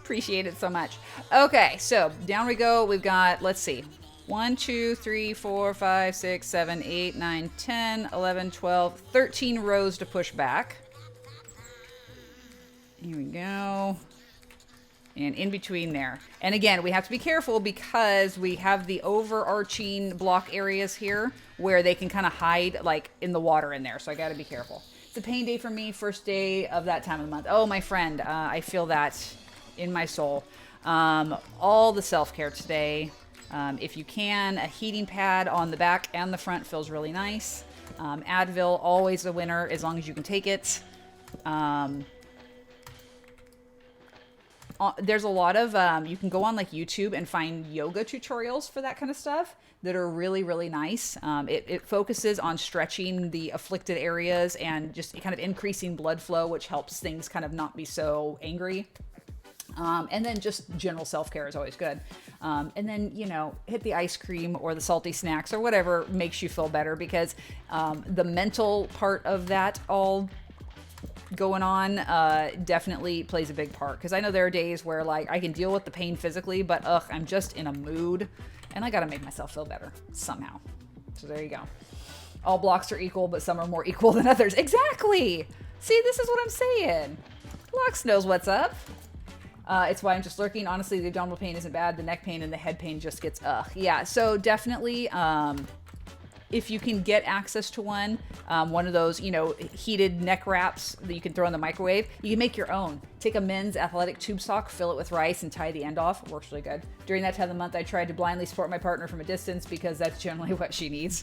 Appreciate it so much. Okay, so down we go. We've got, let's see, 1, 2, 3, 4, 5, 6, 7, 8, 9, 10, 11, 12, 13 rows to push back. Here we go. And in between there. And again, we have to be careful because we have the overarching block areas here where they can kind of hide like in the water in there. So I got to be careful. It's a pain day for me, first day of that time of the month. Oh, my friend, I feel that in my soul. All the self-care today. If you can, a heating pad on the back and the front feels really nice. Advil, always a winner as long as you can take it. There's a lot of, you can go on like YouTube and find yoga tutorials for that kind of stuff that are really, really nice. It focuses on stretching the afflicted areas and just kind of increasing blood flow, which helps things kind of not be so angry. And then just general self-care is always good. And then, you know, hit the ice cream or the salty snacks or whatever makes you feel better, because the mental part of that all going on definitely plays a big part. Because I know there are days where like I can deal with the pain physically, but I'm just in a mood and I got to make myself feel better somehow. So there you go. All blocks are equal, but some are more equal than others. Exactly. See, this is what I'm saying. Lux knows what's up. It's why I'm just lurking. Honestly, the abdominal pain isn't bad. The neck pain and the head pain just gets Yeah, so definitely, if you can get access to one of those, you know, heated neck wraps that you can throw in the microwave, you can make your own. Take a men's athletic tube sock, fill it with rice, and tie the end off. It works really good. During that time of the month, I tried to blindly support my partner from a distance because that's generally what she needs.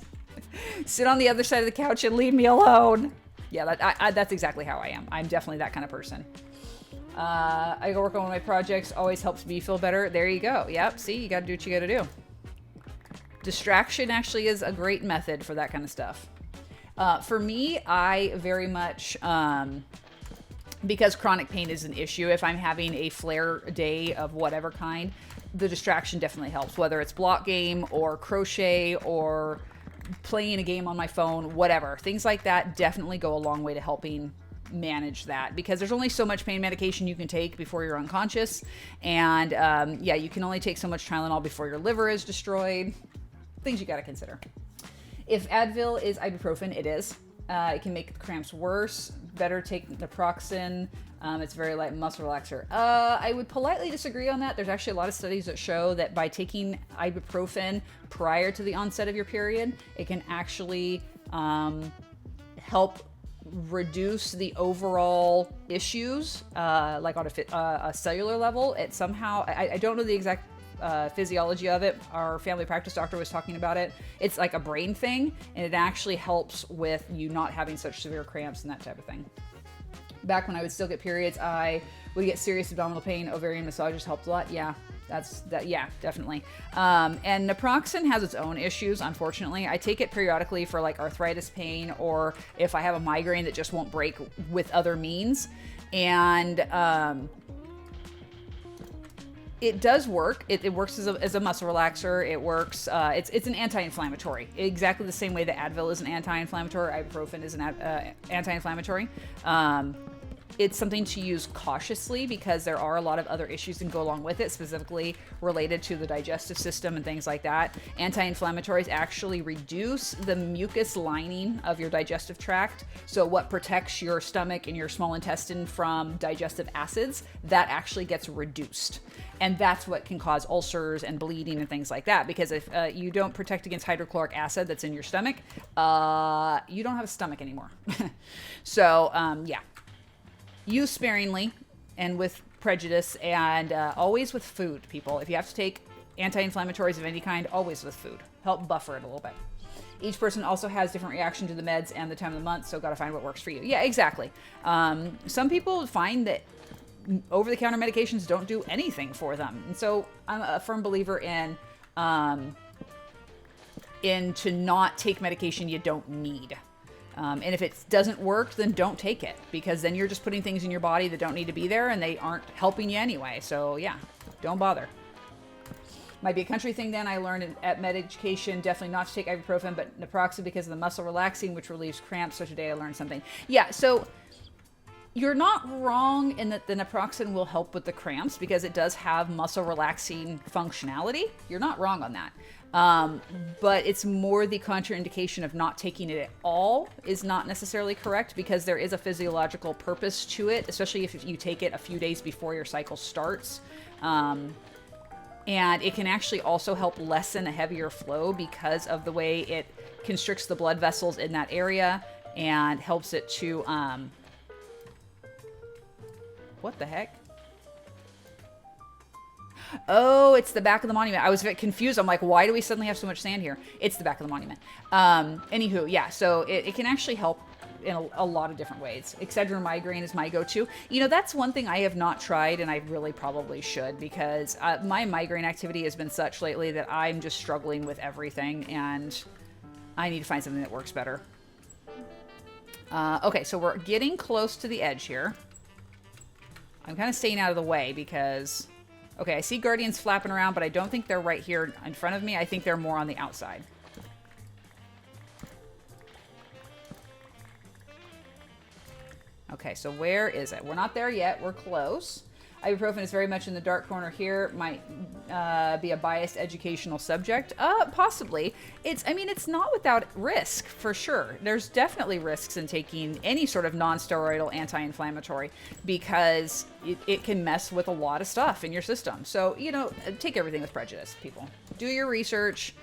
Sit on the other side of the couch and leave me alone. Yeah, that's exactly how I am. I'm definitely that kind of person. I go work on one of my projects, always helps me feel better. There you go. Yep, see, you got to do what you got to do. Distraction actually is a great method for that kind of stuff. For me, I very much, because chronic pain is an issue, if I'm having a flare day of whatever kind, the distraction definitely helps, whether it's block game or crochet or playing a game on my phone, whatever. Things like that definitely go a long way to helping manage that, because there's only so much pain medication you can take before you're unconscious. And yeah, you can only take so much Tylenol before your liver is destroyed. Things you got to consider. If Advil is ibuprofen, it is. It can make the cramps worse. Better take naproxen. It's very light muscle relaxer. I would politely disagree on that. There's actually a lot of studies that show that by taking ibuprofen prior to the onset of your period, it can actually help reduce the overall issues, like on a cellular level. It somehow, I don't know the exact physiology of it. Our family practice doctor was talking about it. It's like a brain thing, and it actually helps with you not having such severe cramps and that type of thing. Back when I would still get periods, I would get serious abdominal pain. Ovarian massages helped a lot. Yeah, yeah, definitely. And naproxen has its own issues, unfortunately. I take it periodically for like arthritis pain, or if I have a migraine that just won't break with other means. And it does work. It works as a muscle relaxer. It works. It's an anti-inflammatory, exactly the same way that Advil is an anti-inflammatory. Ibuprofen is an anti-inflammatory. It's something to use cautiously because there are a lot of other issues that can go along with it, specifically related to the digestive system and things like that. Anti-inflammatories actually reduce the mucus lining of your digestive tract. So what protects your stomach and your small intestine from digestive acids, that actually gets reduced. And that's what can cause ulcers and bleeding and things like that. Because if you don't protect against hydrochloric acid that's in your stomach, you don't have a stomach anymore. So, yeah. Use sparingly and with prejudice, and always with food, people. If you have to take anti-inflammatories of any kind, always with food. Help buffer it a little bit. Each person also has different reaction to the meds and the time of the month, so got to find what works for you. Yeah, exactly. Some people find that over-the-counter medications don't do anything for them. And so I'm a firm believer in to not take medication you don't need. And if it doesn't work, then don't take it, because then you're just putting things in your body that don't need to be there and they aren't helping you anyway. So yeah, don't bother. Might be a country thing then. I learned at med education definitely not to take ibuprofen, but naproxen because of the muscle relaxing, which relieves cramps. So today I learned something. Yeah, so you're not wrong in that the naproxen will help with the cramps because it does have muscle relaxing functionality. You're not wrong on that. But it's more the contraindication of not taking it at all is not necessarily correct because there is a physiological purpose to it, especially if you take it a few days before your cycle starts. And it can actually also help lessen a heavier flow because of the way it constricts the blood vessels in that area and helps it to, what the heck? Oh, it's the back of the monument. I was a bit confused. I'm like, why do we suddenly have so much sand here? It's the back of the monument. Anywho, yeah, so it can actually help in a lot of different ways. Excedrin migraine is my go-to. You know, that's one thing I have not tried, and I really probably should because my migraine activity has been such lately that I'm just struggling with everything, and I need to find something that works better. Okay, so we're getting close to the edge here. I'm kind of staying out of the way because... Okay, I see guardians flapping around, but I don't think they're right here in front of me. I think they're more on the outside. Okay, so where is it? We're not there yet. We're close. Ibuprofen is very much in the dark corner here. Might be a biased educational subject. Possibly. I mean, it's not without risk, for sure. There's definitely risks in taking any sort of non-steroidal anti-inflammatory because it can mess with a lot of stuff in your system. So, you know, take everything with prejudice, people. Do your research.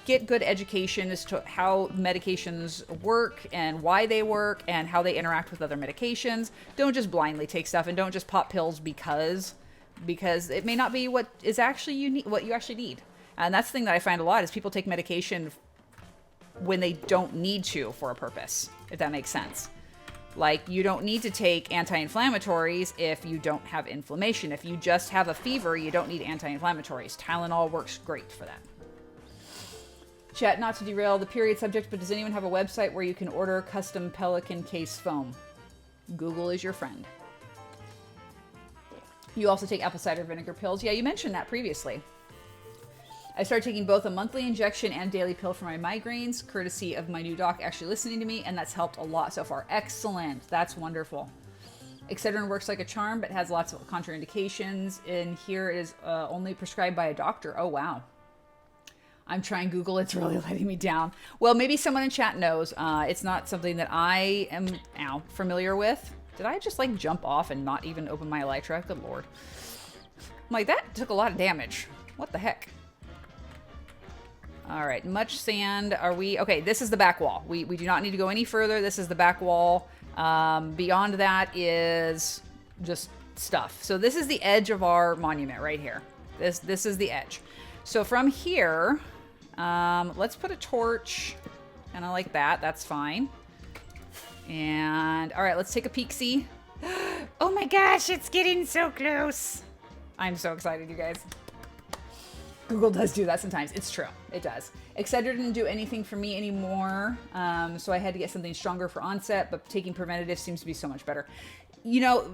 Get good education as to how medications work and why they work and how they interact with other medications. Don't just blindly take stuff and don't just pop pills because it may not be what is actually what you actually need. And that's the thing that I find a lot is people take medication when they don't need to for a purpose, if that makes sense. Like, you don't need to take anti-inflammatories if you don't have inflammation. If you just have a fever, you don't need anti-inflammatories. Tylenol works great for that. Chat, not to derail the period subject, but does anyone have a website where you can order custom Pelican case foam? Google is your friend. You also take apple cider vinegar pills. Yeah, you mentioned that previously. I started taking both a monthly injection and daily pill for my migraines, courtesy of my new doc actually listening to me, and that's helped a lot so far. Excellent. That's wonderful. Excedrin works like a charm, but has lots of contraindications. In here, it is only prescribed by a doctor. Oh, wow. I'm trying Google. It's really letting me down. Well, maybe someone in chat knows. It's not something that I am familiar with. Did I just like jump off and not even open my elytra? Good Lord. I'm like, that took a lot of damage. What the heck? All right, much sand. Are we? Okay, this is the back wall. We do not need to go any further. This is the back wall. Beyond that is just stuff. So this is the edge of our monument right here. This is the edge. So from here... let's put a torch, kind of like that. That's fine. And all right, let's take a peek-see. Oh my gosh, it's getting so close. I'm so excited, you guys. Google does do that sometimes. It's true. It does. Excedrin didn't do anything for me anymore, so I had to get something stronger for onset, but taking preventative seems to be so much better. You know,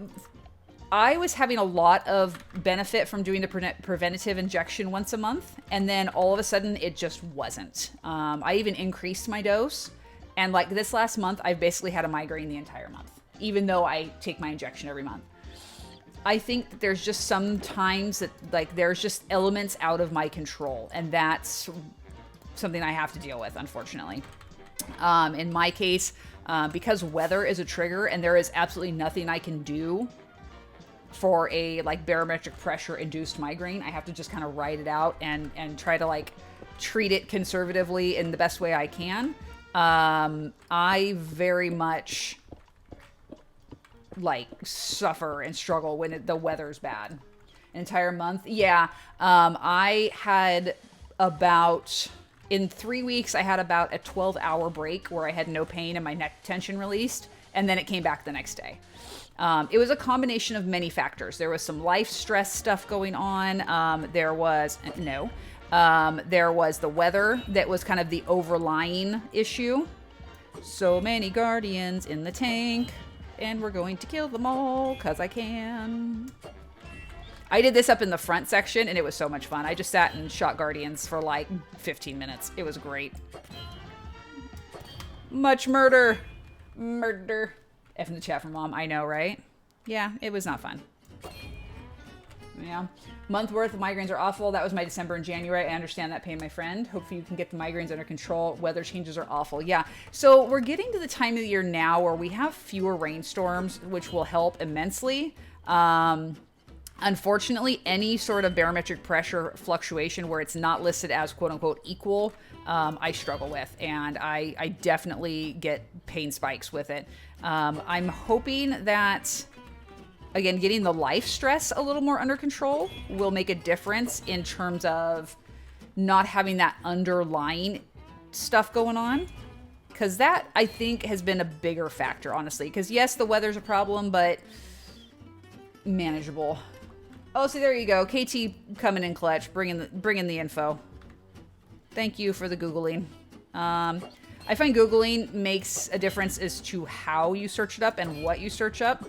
I was having a lot of benefit from doing the preventative injection once a month, and then all of a sudden it just wasn't. I even increased my dose, and like this last month, I've basically had a migraine the entire month, even though I take my injection every month. I think that there's just some times that like there's just elements out of my control, and that's something I have to deal with, unfortunately. In my case, because weather is a trigger and there is absolutely nothing I can do for a like barometric pressure induced migraine, I have to just kind of ride it out and try to like treat it conservatively in the best way I can. I very much like suffer and struggle when the weather's bad. An entire month. Yeah. I had about, in 3 weeks, I had about a 12-hour break where I had no pain and my neck tension released, and then it came back the next day. It was a combination of many factors. There was some life stress stuff going on. There was the weather that was kind of the overlying issue. So many guardians in the tank, and we're going to kill them all because I can. I did this up in the front section, and it was so much fun. I just sat and shot Guardians for like 15 minutes. It was great. Much murder. Murder. F in the chat from Mom. I know, right? Yeah, it was not fun. Yeah. Month worth of migraines are awful. That was my December and January. I understand that pain, my friend. Hopefully you can get the migraines under control. Weather changes are awful. Yeah. So we're getting to the time of the year now where we have fewer rainstorms, which will help immensely. Unfortunately, any sort of barometric pressure fluctuation where it's not listed as quote unquote equal, I struggle with, and I definitely get pain spikes with it. I'm hoping that, again, getting the life stress a little more under control will make a difference in terms of not having that underlying stuff going on. Because that, I think, has been a bigger factor, honestly. Because yes, the weather's a problem, but manageable. Oh, see, there you go. KT coming in clutch, bringing the info. Thank you for the Googling. I find Googling makes a difference as to how you search it up and what you search up.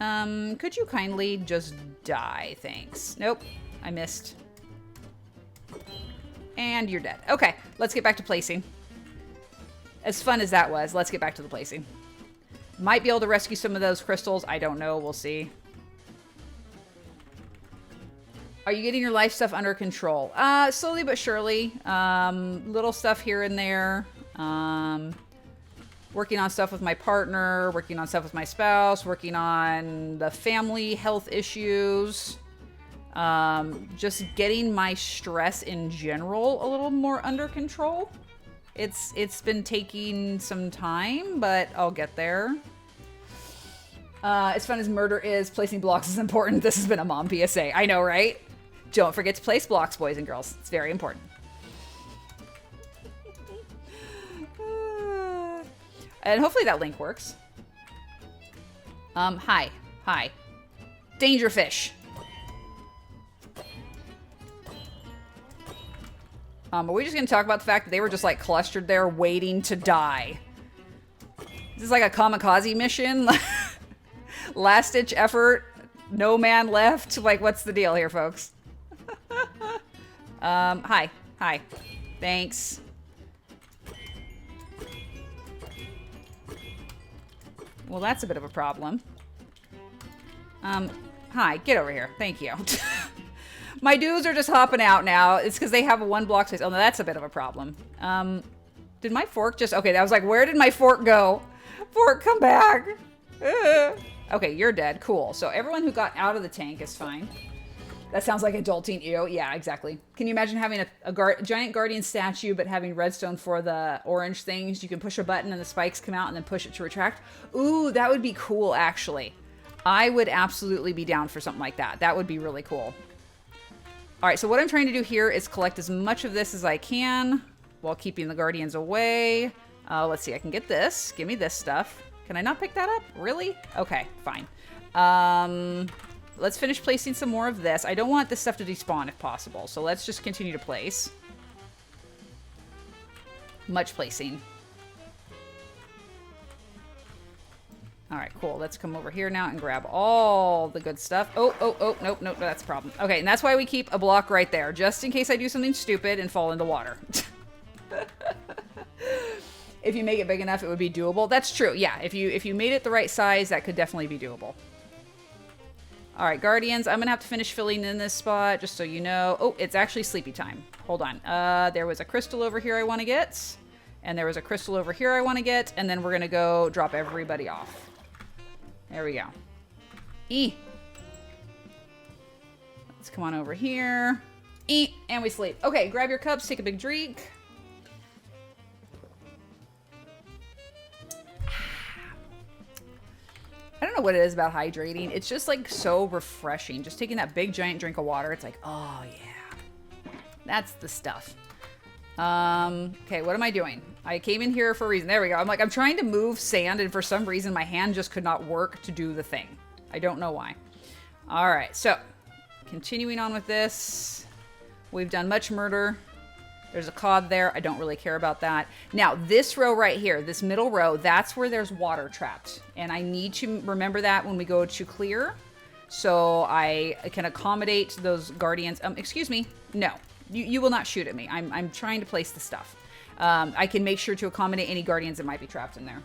Could you kindly just die? Thanks. Nope, I missed. And you're dead. Okay, let's get back to placing. As fun as that was, let's get back to the placing. Might be able to rescue some of those crystals. I don't know. We'll see. Are you getting your life stuff under control? Slowly but surely. Little stuff here and there. Working on stuff with my partner. Working on stuff with my spouse. Working on the family health issues. Just getting my stress in general a little more under control. It's been taking some time, but I'll get there. As fun as murder is, placing blocks is important. This has been a mom PSA. I know, right? Don't forget to place blocks, boys and girls. It's very important. And hopefully that link works. Hi. Dangerfish. Are we just going to talk about the fact that they were just like clustered there waiting to die? Is this like a kamikaze mission? Last ditch effort? No man left? Like, what's the deal here, folks? Hi. Thanks. Well, that's a bit of a problem. Hi, get over here. Thank you. My dudes are just hopping out now. It's because they have a one block space. Oh, no, that's a bit of a problem. Did my fork just... Okay, I was like, where did my fork go? Fork, come back. Okay, you're dead. Cool. So everyone who got out of the tank is fine. That sounds like adulting. Ew. Yeah, exactly. Can you imagine having a giant guardian statue, but having redstone for the orange things? You can push a button and the spikes come out and then push it to retract. Ooh, that would be cool, actually. I would absolutely be down for something like that. That would be really cool. All right, so what I'm trying to do here is collect as much of this as I can while keeping the guardians away. Let's see, I can get this. Give me this stuff. Can I not pick that up? Really? Okay, fine. Let's finish placing some more of this. I don't want this stuff to despawn if possible, so let's just continue to place. Much placing. All right, cool. Let's come over here now and grab all the good stuff. Oh, nope, that's a problem. Okay, and that's why we keep a block right there, just in case I do something stupid and fall into water. If you make it big enough, it would be doable. That's true, yeah. If you made it the right size, that could definitely be doable. All right, Guardians, I'm gonna have to finish filling in this spot, just so you know. Oh, it's actually sleepy time. Hold on. There was a crystal over here I want to get, and there was a crystal over here I want to get, and then we're gonna go drop everybody off. There we go. Let's come on over here. And we sleep. Okay, grab your cups, take a big drink. I don't know what it is about hydrating. It's just like so refreshing. Just taking that big giant drink of water. It's like, oh yeah. That's the stuff. Okay, what am I doing? I came in here for a reason. There we go. I'm trying to move sand, and for some reason my hand just could not work to do the thing. I don't know why. All right, so continuing on with this. We've done much murder. There's a cod there. I don't really care about that. Now, this row right here, this middle row, that's where there's water trapped. And I need to remember that when we go to clear. So I can accommodate those guardians. Excuse me. No, you will not shoot at me. I'm trying to place the stuff. I can make sure to accommodate any guardians that might be trapped in there.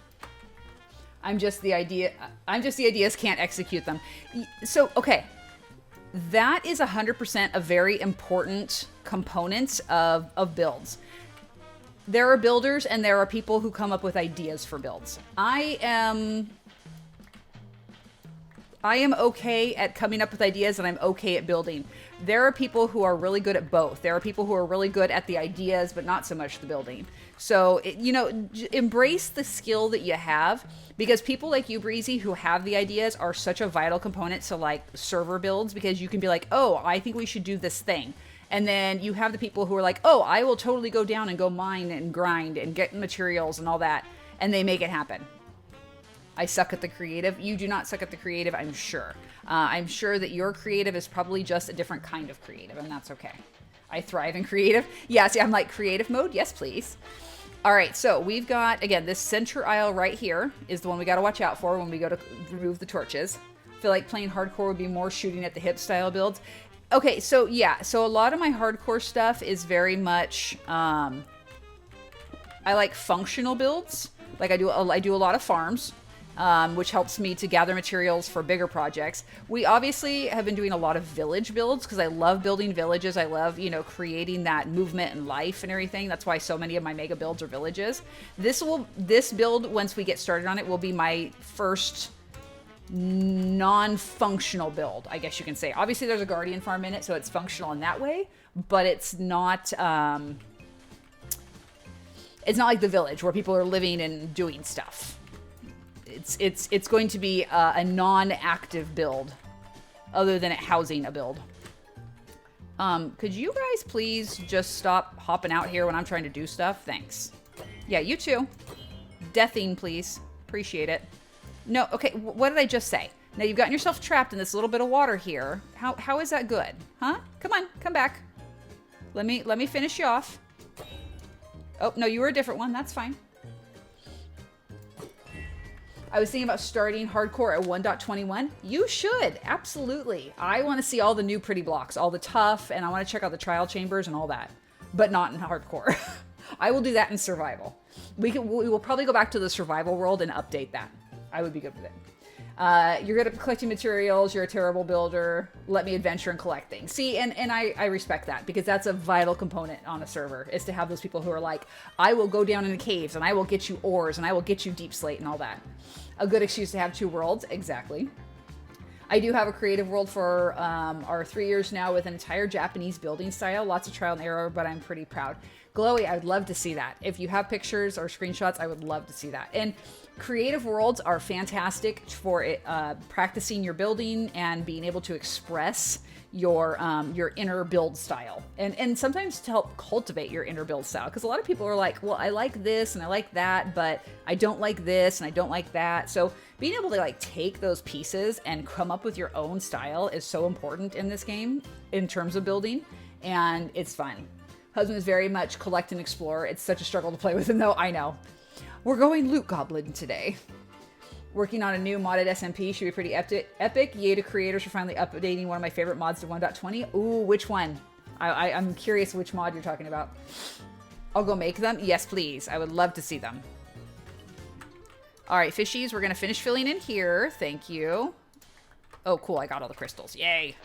I'm just the ideas can't execute them. So, okay. That is 100% a very important component of builds. There are builders and there are people who come up with ideas for builds. I am okay at coming up with ideas and I'm okay at building. There are people who are really good at both. There are people who are really good at the ideas, but not so much the building. So, embrace the skill that you have, because people like you, Breezy, who have the ideas are such a vital component to like server builds, because you can be like, oh, I think we should do this thing. And then you have the people who are like, oh, I will totally go down and go mine and grind and get materials and all that. And they make it happen. I suck at the creative. You do not suck at the creative, I'm sure. I'm sure that your creative is probably just a different kind of creative, and that's okay. I thrive in creative. Yeah, see, I'm like, creative mode? Yes, please. All right, so we've got, again, this center aisle right here is the one we got to watch out for when we go to remove the torches. I feel like playing hardcore would be more shooting at the hip style builds. Okay, so yeah, so a lot of my hardcore stuff is very much, I like functional builds. Like I do a lot of farms. Which helps me to gather materials for bigger projects. We obviously have been doing a lot of village builds because I love building villages. I love, creating that movement and life and everything. That's why so many of my mega builds are villages. This build, once we get started on it, will be my first non-functional build, I guess you can say. Obviously, there's a guardian farm in it, so it's functional in that way, but it's not like the village where people are living and doing stuff. It's going to be a non-active build, other than it housing a build. Could you guys please just stop hopping out here when I'm trying to do stuff? Thanks. Yeah, you too. Deathing, please. Appreciate it. No, okay, what did I just say? Now you've gotten yourself trapped in this little bit of water here. How is that good? Huh? Come on, come back. Let me finish you off. Oh, no, you were a different one. That's fine. I was thinking about starting hardcore at 1.21. You should, absolutely. I want to see all the new pretty blocks, all the tough, and I want to check out the trial chambers and all that, but not in hardcore. I will do that in survival. We will probably go back to the survival world and update that. I would be good with it. You're good at collecting materials. You're a terrible builder. Let me adventure and collect things. See, and I respect that, because that's a vital component on a server, is to have those people who are like, I will go down into caves and I will get you ores and I will get you deep slate and all that. A good excuse to have two worlds. Exactly. I do have a creative world for our 3 years now with an entire Japanese building style. Lots of trial and error, but I'm pretty proud. Glowy, I would love to see that. If you have pictures or screenshots, I would love to see that. And creative worlds are fantastic for practicing your building and being able to express your inner build style, and sometimes to help cultivate your inner build style, because a lot of people are like, well, I like this and I like that, but I don't like this and I don't like that. So being able to like take those pieces and come up with your own style is so important in this game in terms of building, and it's fun. Husband is very much collect and explore. It's such a struggle to play with him though, I know. We're going loot goblin today. Working on a new modded SMP should be pretty epic. Yay to creators for finally updating one of my favorite mods to 1.20. Ooh, which one? I'm curious which mod you're talking about. I'll go make them. Yes, please. I would love to see them. All right, fishies, we're going to finish filling in here. Thank you. Oh, cool. I got all the crystals. Yay.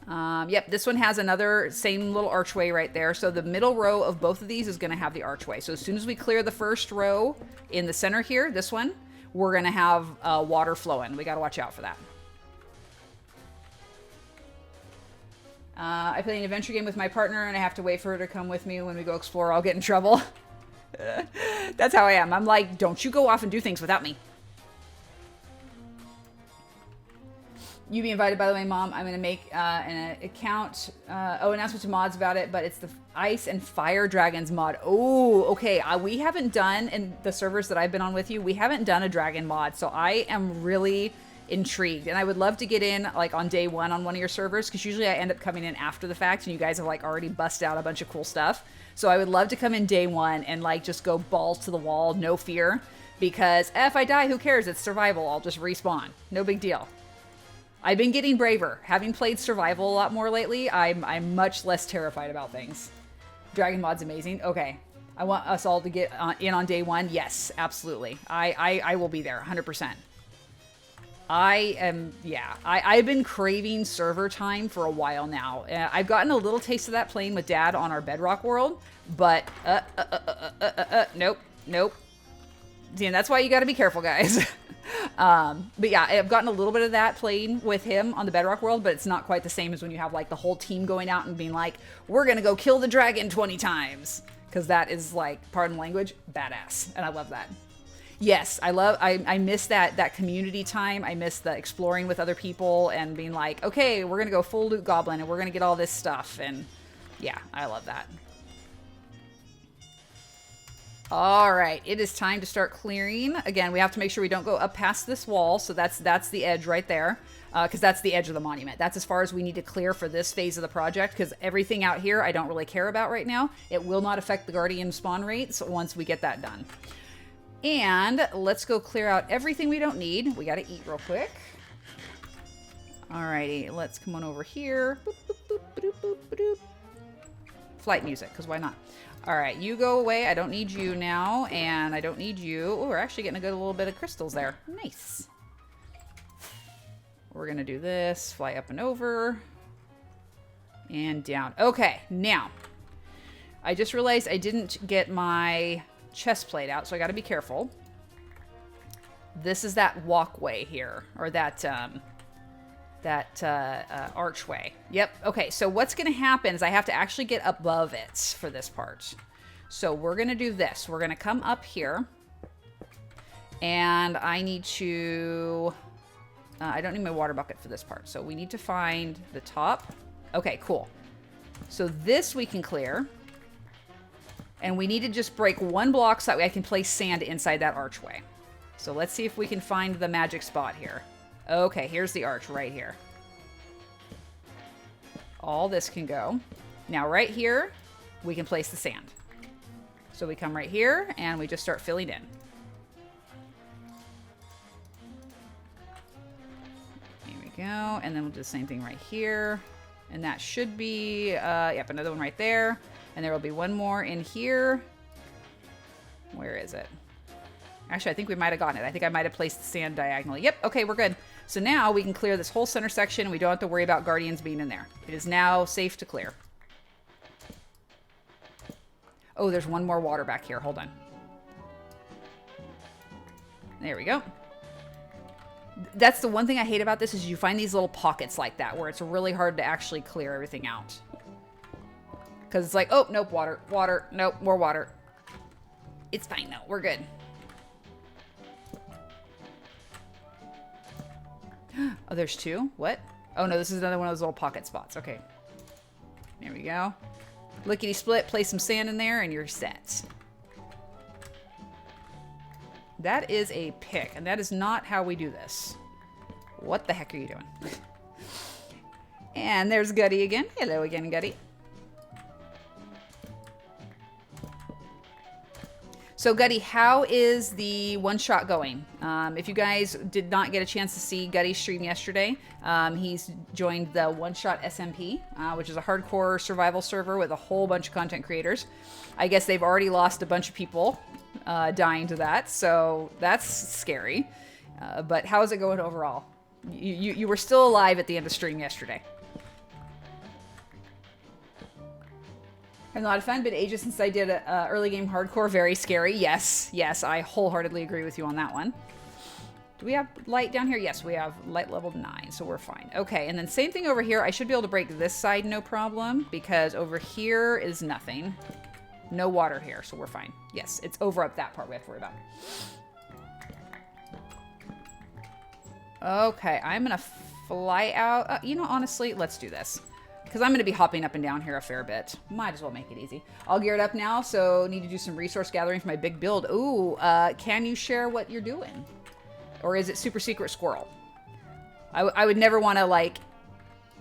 Yep, this one has another same little archway right there. So the middle row of both of these is going to have the archway. So as soon as we clear the first row in the center here, this one, we're going to have water flowing. We got to watch out for that. I play an adventure game with my partner and I have to wait for her to come with me when we go explore. I'll get in trouble. That's how I am. I'm like, don't you go off and do things without me. You be invited, by the way, Mom. I'm going to make an account. Announcement to mods about it, but it's the Ice and Fire Dragons mod. Oh, okay. We haven't done, in the servers that I've been on with you, we haven't done a dragon mod. So I am really intrigued. And I would love to get in like on day one on one of your servers, because usually I end up coming in after the fact and you guys have like already busted out a bunch of cool stuff. So I would love to come in day one and like just go balls to the wall, no fear. Because if I die, who cares? It's survival. I'll just respawn. No big deal. I've been getting braver. Having played survival a lot more lately, I'm much less terrified about things. Dragon mod's amazing. Okay. I want us all to get in on day one. Yes, absolutely. I will be there 100%. I've been craving server time for a while now. I've gotten a little taste of that playing with Dad on our Bedrock world, but nope. See, and that's why you got to be careful, guys. But yeah, I've gotten a little bit of that playing with him on the Bedrock world, but it's not quite the same as when you have like the whole team going out and being like, we're going to go kill the dragon 20 times. Because that is like, pardon the language, badass. And I love that. Yes, I miss that community time. I miss the exploring with other people and being like, okay, we're going to go full loot goblin and we're going to get all this stuff. And yeah, I love that. All right, it is time to start clearing. Again, we have to make sure we don't go up past this wall. So that's the edge right there, because that's the edge of the monument. That's as far as we need to clear for this phase of the project, because everything out here I don't really care about right now. It will not affect the Guardian spawn rates once we get that done. And let's go clear out everything we don't need. We got to eat real quick. Alrighty, let's come on over here. Boop, boop, boop, boop, boop, boop. Flight music, because why not? All right, you go away. I don't need you now, and I don't need you. Oh, we're actually getting a good little bit of crystals there. Nice. We're going to do this. Fly up and over. And down. Okay, now. I just realized I didn't get my chest plate out, so I got to be careful. This is that walkway here, or that archway. Yep. Okay, so what's going to happen is I have to actually get above it for this part. So we're going to do this. We're going to come up here, and I need to... I don't need my water bucket for this part, so we need to find the top. Okay, cool. So this we can clear, and we need to just break one block so that way I can place sand inside that archway. So let's see if we can find the magic spot here. Okay, here's the arch right here. All this can go. Now right here, we can place the sand. So we come right here and we just start filling in. Here we go. And then we'll do the same thing right here. And that should be, yep, another one right there. And there will be one more in here. Where is it? Actually, I think we might have gotten it. I think I might have placed the sand diagonally. Yep, okay, we're good. So now we can clear this whole center section and we don't have to worry about guardians being in there. It is now safe to clear. Oh, there's one more water back here. Hold on. There we go. That's the one thing I hate about this is you find these little pockets like that where it's really hard to actually clear everything out. Because it's like, oh, nope, water, nope, more water. It's fine though, we're good. Oh, there's two? What? Oh no, this is another one of those little pocket spots. Okay. There we go. Lickety split, place some sand in there and you're set. That is a pick, and that is not how we do this. What the heck are you doing? And there's Gutty again. Hello again, Gutty. So Gutty, how is the one-shot going? If you guys did not get a chance to see Gutty's stream yesterday, he's joined the One-Shot SMP, which is a hardcore survival server with a whole bunch of content creators. I guess they've already lost a bunch of people dying to that, so that's scary. But how is it going overall? You were still alive at the end of stream yesterday. I'm not a fan, but ages since I did early game hardcore, very scary. Yes, I wholeheartedly agree with you on that one. Do we have light down here? Yes, we have light level 9, so we're fine. Okay, and then same thing over here. I should be able to break this side, no problem, because over here is nothing. No water here, so we're fine. Yes, it's over up that part we have to worry about. Okay, I'm gonna fly out. You know, honestly, let's do this. Because I'm going to be hopping up and down here a fair bit. Might as well make it easy. All geared up now, so need to do some resource gathering for my big build. Ooh, can you share what you're doing? Or is it super secret squirrel? I would never want to like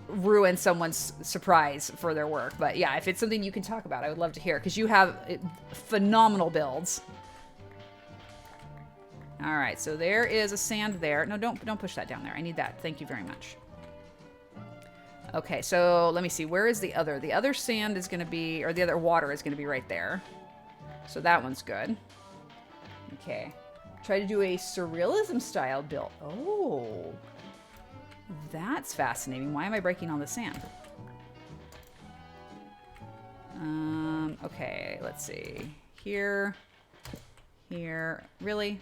ruin someone's surprise for their work. But yeah, if it's something you can talk about, I would love to hear, because you have phenomenal builds. All right, so there is a sand there. No, don't push that down there. I need that. Thank you very much. Okay, so let me see. Where is the other? The other sand is going to be, or the other water is going to be right there. So that one's good. Okay. Try to do a surrealism style build. Oh, that's fascinating. Why am I breaking all the sand? Okay, let's see. Here. Really?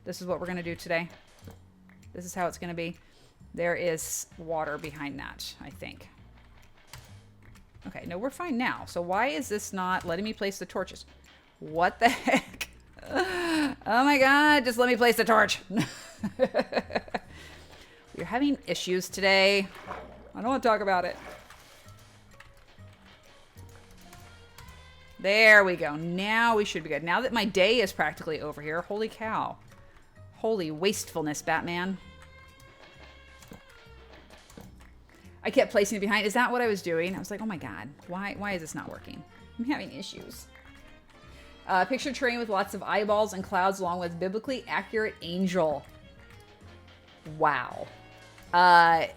This is what we're going to do today? This is how it's going to be? There is water behind that, I think. Okay, no, we're fine now. So why is this not letting me place the torches? What the heck? Oh my god, just let me place the torch. We're having issues today. I don't want to talk about it. There we go. Now we should be good. Now that my day is practically over here. Holy cow. Holy wastefulness, Batman. I kept placing it behind. Is that what I was doing? I was like, oh my god. Why is this not working? I'm having issues. Picture terrain with lots of eyeballs and clouds along with biblically accurate angel. Wow. That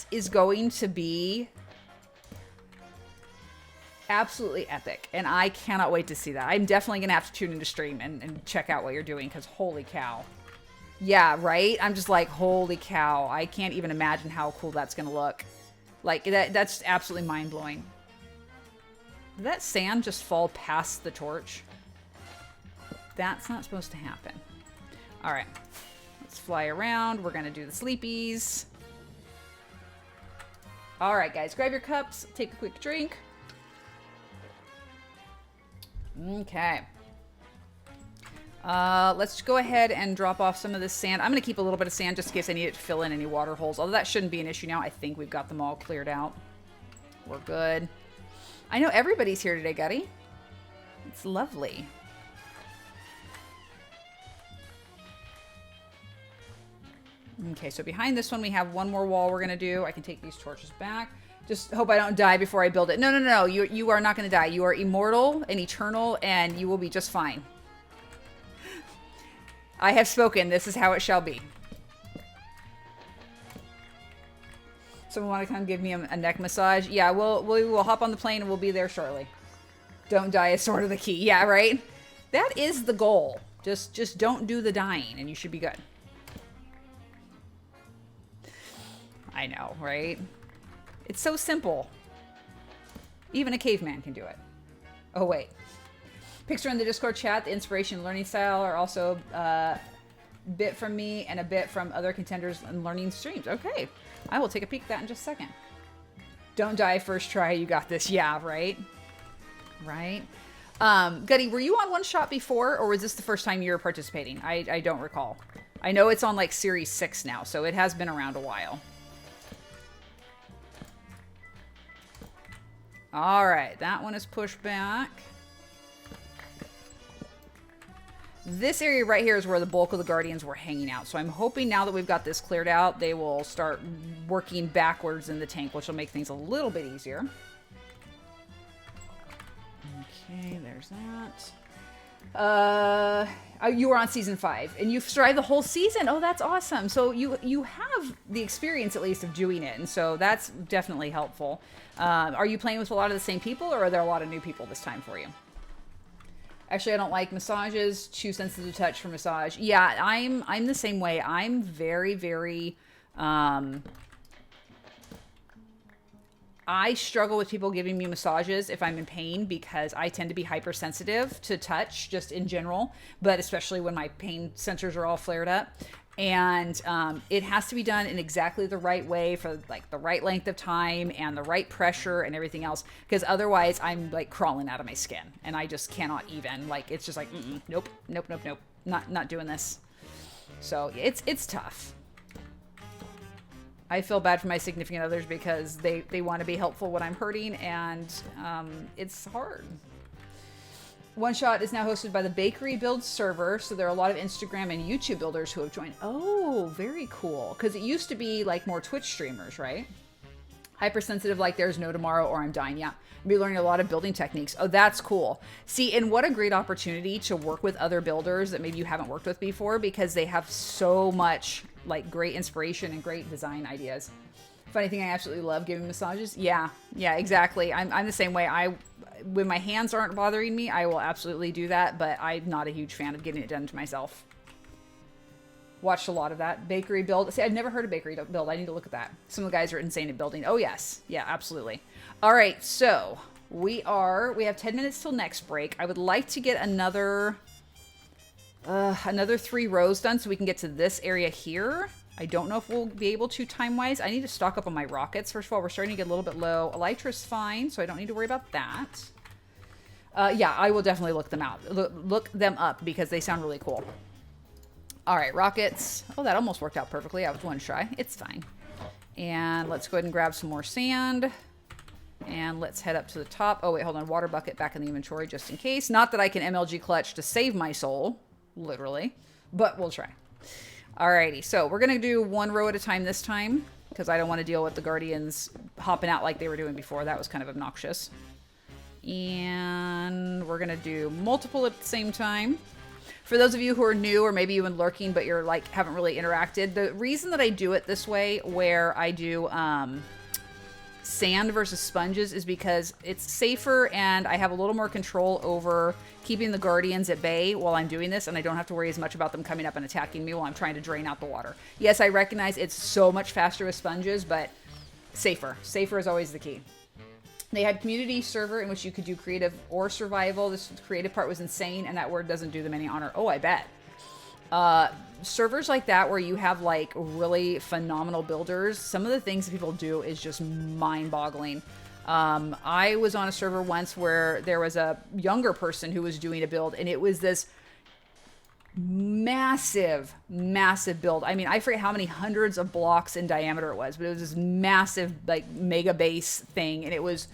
is going to be absolutely epic, and I cannot wait to see that. I'm definitely gonna have to tune into stream and check out what you're doing, because holy cow. Yeah, right? I'm just like, holy cow. I can't even imagine how cool that's gonna look. Like, that's absolutely mind-blowing. Did that sand just fall past the torch? That's not supposed to happen. All right, let's fly around. We're gonna do the sleepies. All right, guys, grab your cups, take a quick drink. Okay. Let's go ahead and drop off some of this sand. I'm going to keep a little bit of sand just in case I need it to fill in any water holes. Although that shouldn't be an issue now. I think we've got them all cleared out. We're good. I know everybody's here today, Gutty. It's lovely. Okay, so behind this one, we have one more wall we're going to do. I can take these torches back. Just hope I don't die before I build it. No, no, no, no. You are not going to die. You are immortal and eternal, and you will be just fine. I have spoken. This is how it shall be. Someone want to come give me a neck massage? Yeah, we'll hop on the plane and we'll be there shortly. Don't die is sort of the key. Yeah, right? That is the goal. Just don't do the dying, and you should be good. I know, right? It's so simple. Even a caveman can do it. Oh, wait. Picture in the Discord chat, the inspiration and learning style are also a bit from me and a bit from other contenders and learning streams. Okay. I will take a peek at that in just a second. Don't die first try. You got this. Yeah, right? Right? Gutty, were you on One Shot before, or was this the first time you were participating? I don't recall. I know it's on like Series 6 now, so it has been around a while. All right, that one is pushed back. This area right here is where the bulk of the Guardians were hanging out. So I'm hoping now that we've got this cleared out, they will start working backwards in the tank, which will make things a little bit easier. Okay, there's that. You were on season 5, and you've survived the whole season. Oh, that's awesome. So you have the experience, at least, of doing it, and so that's definitely helpful. Are you playing with a lot of the same people, or are there a lot of new people this time for you? Actually, I don't like massages. Too sensitive to touch for massage. Yeah, I'm the same way. I'm very, very... I struggle with people giving me massages if I'm in pain, because I tend to be hypersensitive to touch just in general, but especially when my pain sensors are all flared up. And it has to be done in exactly the right way for like the right length of time and the right pressure and everything else, because otherwise I'm like crawling out of my skin and I just cannot even, like, it's just like, nope, nope, nope, nope, not doing this. So it's tough. I feel bad for my significant others because they want to be helpful when I'm hurting, and it's hard. One Shot is now hosted by the Bakery Build server, so there are a lot of Instagram and YouTube builders who have joined. Oh, very cool. Because it used to be like more Twitch streamers, right? Hypersensitive, like There's No Tomorrow or I'm Dying. Yeah, I'll be learning a lot of building techniques. Oh, that's cool. See, and what a great opportunity to work with other builders that maybe you haven't worked with before, because they have so much like great inspiration and great design ideas. Funny thing, I absolutely love giving massages. Yeah, exactly. I'm the same way. When my hands aren't bothering me, I will absolutely do that, but I'm not a huge fan of getting it done to myself. Watched a lot of that. Bakery Build. See, I've never heard of Bakery Build. I need to look at that. Some of the guys are insane at building. Oh, yes. Yeah, absolutely. All right, so we have 10 minutes till next break. I would like to get another 3 rows done so we can get to this area here. I don't know if we'll be able to time-wise. I need to stock up on my rockets. First of all, we're starting to get a little bit low. Elytra's fine, so I don't need to worry about that. Yeah, I will definitely look them out. Look them up because they sound really cool. All right, rockets. Oh, that almost worked out perfectly. I was one shy. It's fine. And let's go ahead and grab some more sand. And let's head up to the top. Oh, wait, hold on. Water bucket back in the inventory just in case. Not that I can MLG clutch to save my soul, literally, but we'll try. Alrighty, so we're going to do 1 row at a time this time because I don't want to deal with the Guardians hopping out like they were doing before. That was kind of obnoxious. And we're going to do multiple at the same time. For those of you who are new or maybe even lurking but you're like haven't really interacted, the reason that I do it this way where I do sand versus sponges is because it's safer and I have a little more control over keeping the Guardians at bay while I'm doing this, and I don't have to worry as much about them coming up and attacking me while I'm trying to drain out the water. Yes, I recognize it's so much faster with sponges, but safer. Safer is always the key. They had community server in which you could do creative or survival. This creative part was insane, and that word doesn't do them any honor. Oh, I bet. Servers like that where you have like really phenomenal builders, some of the things that people do is just mind-boggling. I was on a server once where there was a younger person who was doing a build, and it was this massive build. I mean, I forget how many hundreds of blocks in diameter it was, but it was this massive like mega base thing, and it was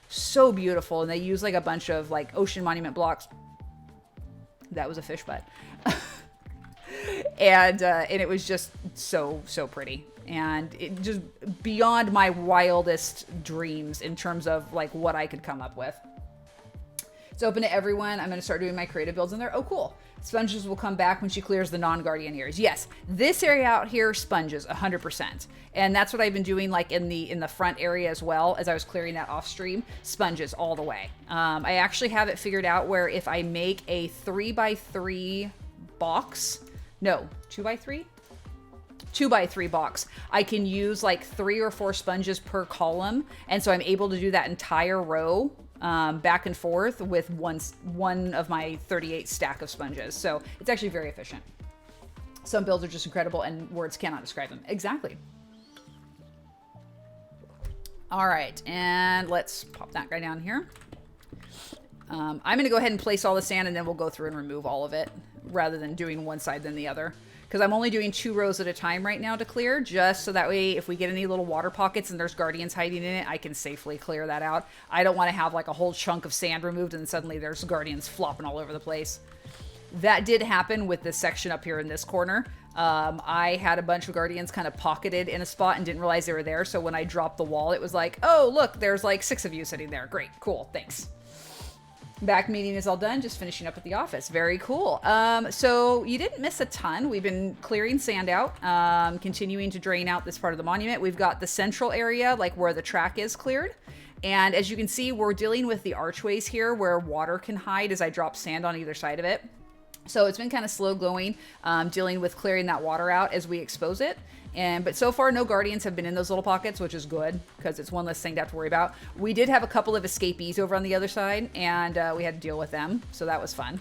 so beautiful. And they used like a bunch of like ocean monument blocks. That was a fish butt. And it was just so pretty, and it just beyond my wildest dreams in terms of like what I could come up with. It's open to everyone. I'm going to start doing my creative builds in there. Oh, cool. Sponges will come back when she clears the non-guardian areas. Yes, this area out here, sponges, 100%. And that's what I've been doing like in the front area as well as I was clearing that off stream. Sponges all the way. I actually have it figured out where if I make a 3x3 box, no, 2x3? 2x3 box, I can use like 3 or 4 sponges per column. And so I'm able to do that entire row back and forth with one of my 38 stack of sponges. So it's actually very efficient. Some builds are just incredible and words cannot describe them. Exactly. All right, and let's pop that guy down here. I'm going to go ahead and place all the sand, and then we'll go through and remove all of it rather than doing one side than the other. Because I'm only doing 2 rows at a time right now to clear, just so that way if we get any little water pockets and there's guardians hiding in it, I can safely clear that out. I don't want to have like a whole chunk of sand removed and suddenly there's guardians flopping all over the place. That did happen with this section up here in this corner. I had a bunch of guardians kind of pocketed in a spot and didn't realize they were there. So when I dropped the wall, it was like, oh, look, there's like 6 of you sitting there. Great, cool, thanks. Back meeting is all done, just finishing up at the office. Very cool. So you didn't miss a ton. We've been clearing sand out, continuing to drain out this part of the monument. We've got the central area, like where the track is, cleared. And as you can see, we're dealing with the archways here where water can hide as I drop sand on either side of it. So it's been kind of slow going, dealing with clearing that water out as we expose it. But so far, no guardians have been in those little pockets, which is good because it's one less thing to have to worry about. We did have a couple of escapees over on the other side, and we had to deal with them, so that was fun.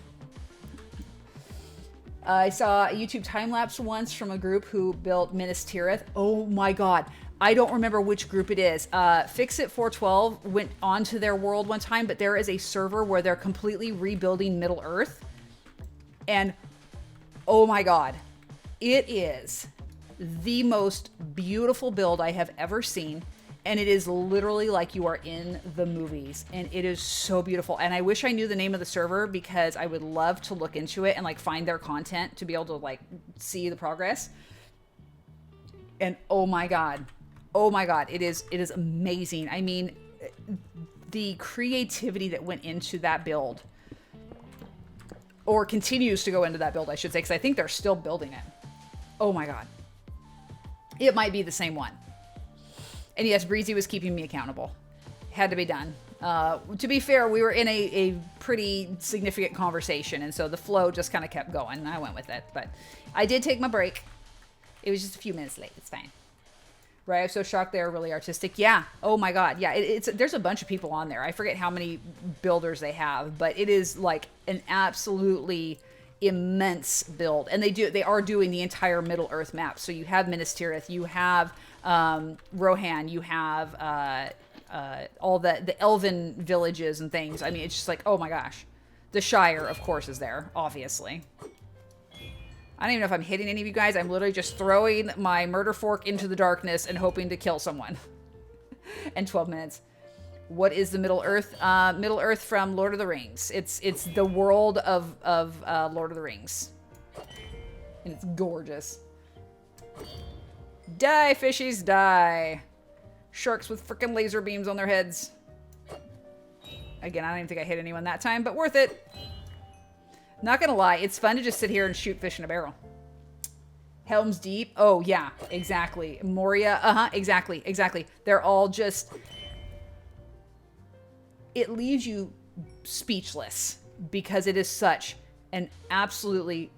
I saw a YouTube time-lapse once from a group who built Minas Tirith. Oh my god. I don't remember which group it is. Fixit 412 went onto their world one time, but there is a server where they're completely rebuilding Middle Earth. And oh my god, it is the most beautiful build I have ever seen. And it is literally like you are in the movies, and it is so beautiful. And I wish I knew the name of the server, because I would love to look into it and like find their content to be able to like see the progress. And oh my god, it is amazing. I mean, the creativity that went into that build, or continues to go into that build, I should say, because I think they're still building it. Oh my god, it might be the same one. And yes, Breezy was keeping me accountable. Had to be done. To be fair, we were in a pretty significant conversation, and so the flow just kind of kept going, and I went with it. But I did take my break. It was just a few minutes late. It's fine. Right? I was so shocked they were really artistic. Yeah. Oh my god. Yeah. There's a bunch of people on there. I forget how many builders they have, but it is like an absolutely immense build. And they are doing the entire Middle Earth map. So you have Minas Tirith, you have Rohan, you have all the elven villages and things. I mean, it's just like, oh my gosh. The Shire, of course, is there, obviously. I don't even know if I'm hitting any of you guys. I'm literally just throwing my murder fork into the darkness and hoping to kill someone. And 12 minutes. What is the Middle Earth? Middle Earth from Lord of the Rings. It's the world of Lord of the Rings. And it's gorgeous. Die, fishies, die. Sharks with frickin' laser beams on their heads. Again, I don't even think I hit anyone that time, but worth it. Not gonna lie, it's fun to just sit here and shoot fish in a barrel. Helm's Deep. Oh, yeah, exactly. Moria. Exactly. They're all just... It leaves you speechless because it is such an absolutely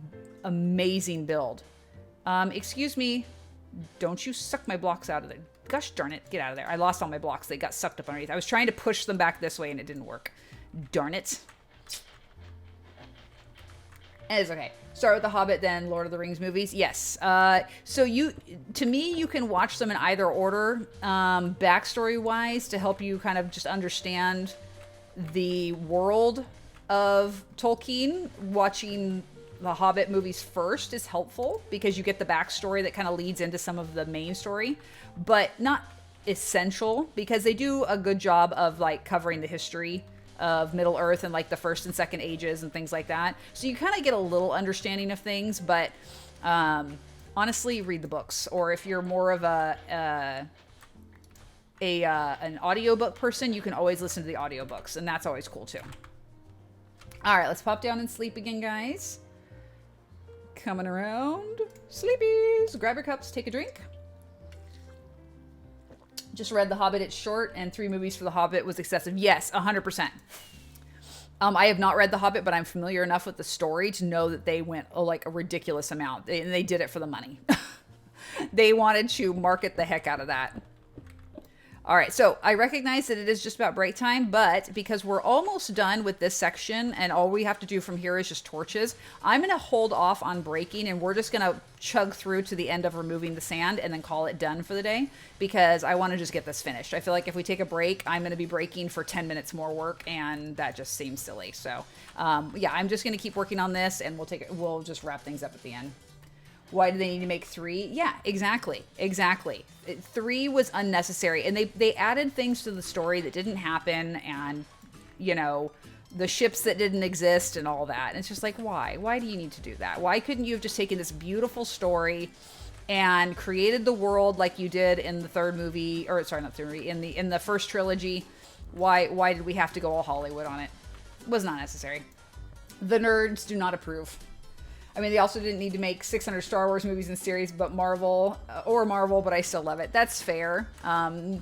amazing build. Excuse me. Don't you suck my blocks out of there. Gosh darn it. Get out of there. I lost all my blocks. They got sucked up underneath. I was trying to push them back this way and it didn't work. Darn it. It's okay. Start with The Hobbit, then Lord of the Rings movies. Yes. So to me, you can watch them in either order, backstory-wise, to help you kind of just understand the world of Tolkien. Watching the Hobbit movies first is helpful because you get the backstory that kind of leads into some of the main story, but not essential because they do a good job of like covering the history of Middle Earth and like the first and second ages and things like that. So you kind of get a little understanding of things, but honestly, read the books. Or if you're more of an audiobook person, you can always listen to the audiobooks, and that's always cool too. All right, let's pop down and sleep again, guys. Coming around. Sleepies. Grab your cups, take a drink. Just read The Hobbit, it's short, and 3 movies for The Hobbit was excessive. Yes, 100%. I have not read The Hobbit, but I'm familiar enough with the story to know that they went like a ridiculous amount. And they did it for the money. They wanted to market the heck out of that. All right, so I recognize that it is just about break time, but because we're almost done with this section and all we have to do from here is just torches, I'm going to hold off on breaking and we're just going to chug through to the end of removing the sand and then call it done for the day because I want to just get this finished. I feel like if we take a break, I'm going to be breaking for 10 minutes more work and that just seems silly. So yeah, I'm just going to keep working on this and we'll just wrap things up at the end. Why do they need to make 3? Yeah, exactly. 3 was unnecessary. And they added things to the story that didn't happen and, you know, the ships that didn't exist and all that. And it's just like, why? Why do you need to do that? Why couldn't you have just taken this beautiful story and created the world like you did in the third movie, or sorry, not third movie, in the first trilogy? Why did we have to go all Hollywood on it? It was not necessary. The nerds do not approve. I mean, they also didn't need to make 600 Star Wars movies and series, but Marvel, but I still love it. That's fair. I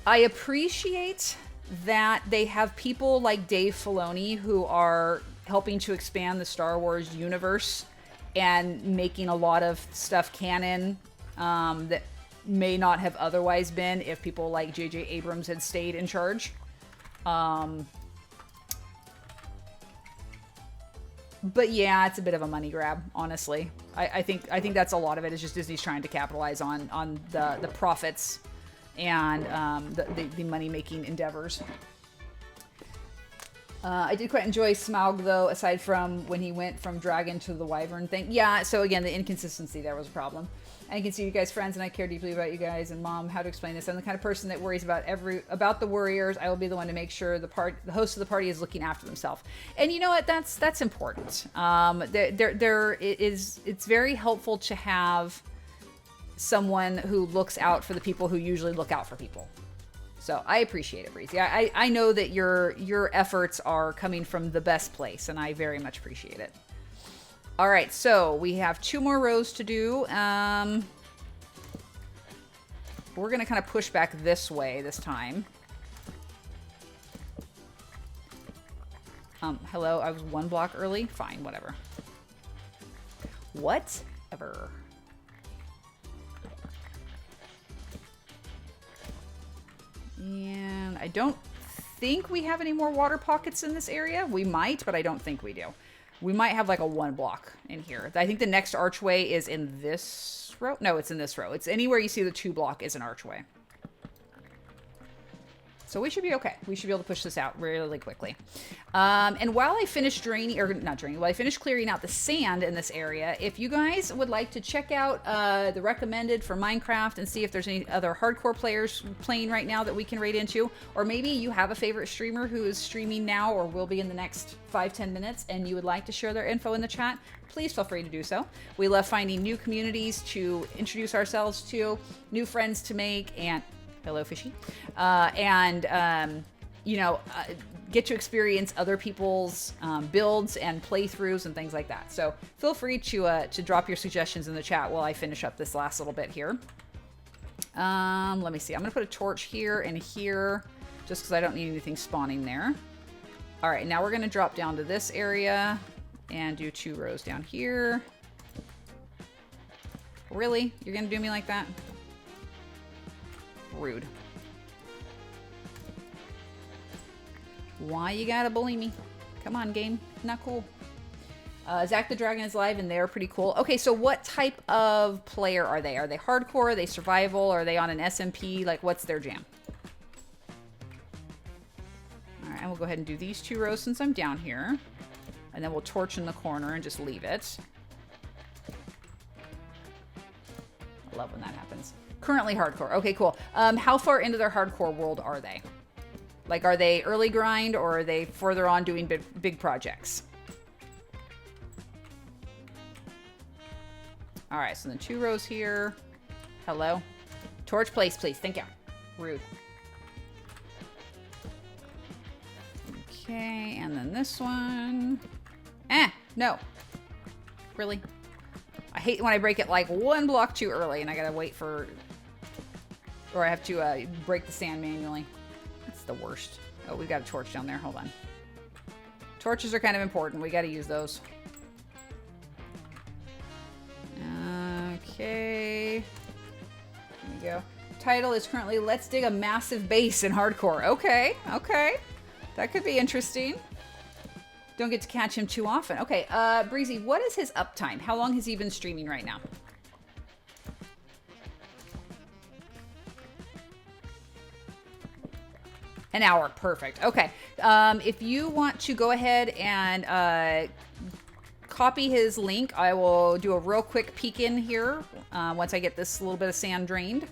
appreciate that they have people like Dave Filoni who are helping to expand the Star Wars universe and making a lot of stuff canon that may not have otherwise been if people like J.J. Abrams had stayed in charge. But yeah, it's a bit of a money grab, honestly. I think that's a lot of it. Is just Disney's trying to capitalize on the profits and the money making endeavors. I did quite enjoy Smaug, though, aside from when he went from dragon to the wyvern thing. Yeah, so again, the inconsistency there was a problem. And you can see you guys friends, and I care deeply about you guys. And Mom, how to explain this? I'm the kind of person that worries about the warriors. I will be the one to make sure the host of the party is looking after themselves. And you know what? That's important. It's very helpful to have someone who looks out for the people who usually look out for people. So I appreciate it, Breezy. I know that your efforts are coming from the best place, and I very much appreciate it. All right, so we have 2 more rows to do. We're going to kind of push back this way this time. Hello, I was 1 block early? Fine, whatever. Whatever. And I don't think we have any more water pockets in this area. We might, but I don't think we do. We might have like a 1 block in here. I think the next archway is in this row. No, it's in this row. It's anywhere you see the 2 block is an archway. So we should be okay. We should be able to push this out really quickly. And while I finish while I finish clearing out the sand in this area, if you guys would like to check out the recommended for Minecraft and see if there's any other hardcore players playing right now that we can raid into, or maybe you have a favorite streamer who is streaming now or will be in the next 5-10 minutes and you would like to share their info in the chat, please feel free to do so. We love finding new communities to introduce ourselves to, new friends to make, and hello, fishy. Get to experience other people's builds and playthroughs and things like that. So feel free to drop your suggestions in the chat while I finish up this last little bit here. Let me see. I'm going to put a torch here and here just because I don't need anything spawning there. All right, now we're going to drop down to this area and do 2 rows down here. Really? You're going to do me like that? Rude. Why you gotta bully me? Come on, game. Not cool. Zach the Dragon is live, and they're pretty cool. Okay, so what type of player are they? Are they hardcore? Are they survival? Are they on an SMP? Like, what's their jam? All right, and we'll go ahead and do these 2 rows since I'm down here. And then we'll torch in the corner and just leave it. I love when that happens. Currently hardcore. Okay, cool. How far into their hardcore world are they? Like, are they early grind or are they further on doing big projects? All right, so then 2 rows here. Hello. Torch place, please. Thank you. Rude. Okay, and then this one. No. Really? I hate when I break it like 1 block too early and I gotta wait for... Or I have to break the sand manually. That's the worst. Oh, we've got a torch down there. Hold on. Torches are kind of important. We gotta use those. Okay. There we go. Title is currently Let's Dig a Massive Base in Hardcore. Okay, okay. That could be interesting. Don't get to catch him too often. Okay, Breezy, what is his uptime? How long has he been streaming right now? An hour, perfect. Okay, if you want to go ahead and copy his link, I will do a real quick peek in here once I get this little bit of sand drained.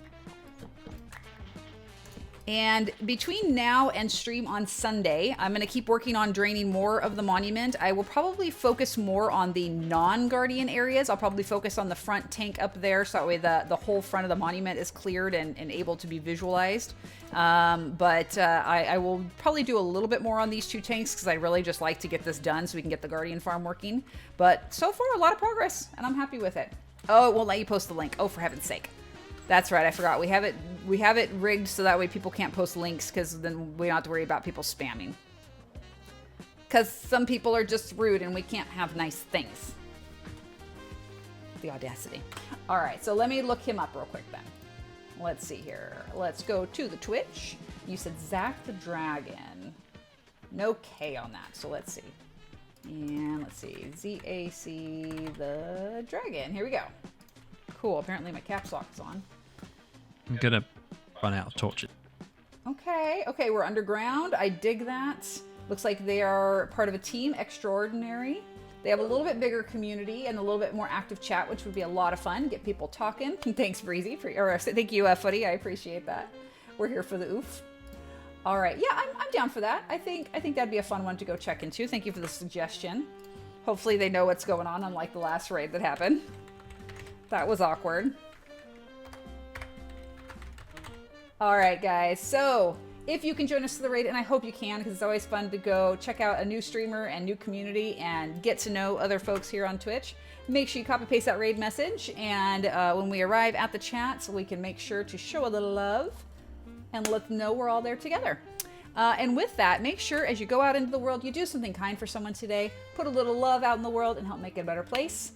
And between now and stream on Sunday, I'm going to keep working on draining more of the monument. I will probably focus more on the non-guardian areas. I'll probably focus on the front tank up there, so that way the whole front of the monument is cleared and able to be visualized. I will probably do a little bit more on these 2 tanks because I really just like to get this done so we can get the guardian farm working. But so far, a lot of progress, and I'm happy with it. Oh, it won't let you post the link. Oh, for heaven's sake. That's right, I forgot. We have it rigged so that way people can't post links because then we don't have to worry about people spamming. Because some people are just rude and we can't have nice things. The audacity. All right, so let me look him up real quick then. Let's see here. Let's go to the Twitch. You said Zach the Dragon. No K on that, so let's see. And let's see. ZAC the Dragon. Here we go. Cool, apparently my caps lock is on. I'm gonna run out of torches. Okay, we're underground. I dig that. Looks like they are part of a team extraordinary. They have a little bit bigger community and a little bit more active chat, which would be a lot of fun. Get people talking. Thanks, Breezy, thank you, Footy. I appreciate that. We're here for the oof. All right, yeah, I'm down for that. I think that'd be a fun one to go check into. Thank you for the suggestion. Hopefully they know what's going on, unlike the last raid that happened. That was awkward. All right, guys. So if you can join us for the raid, and I hope you can, because it's always fun to go check out a new streamer and new community and get to know other folks here on Twitch, make sure you copy paste that raid message, and when we arrive at the chat, so we can make sure to show a little love and let them know we're all there together. And with that, make sure as you go out into the world, you do something kind for someone today. Put a little love out in the world and help make it a better place.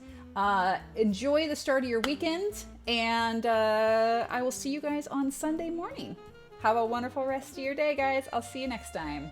Enjoy the start of your weekend, and I will see you guys on Sunday morning. Have a wonderful rest of your day, guys. I'll see you next time.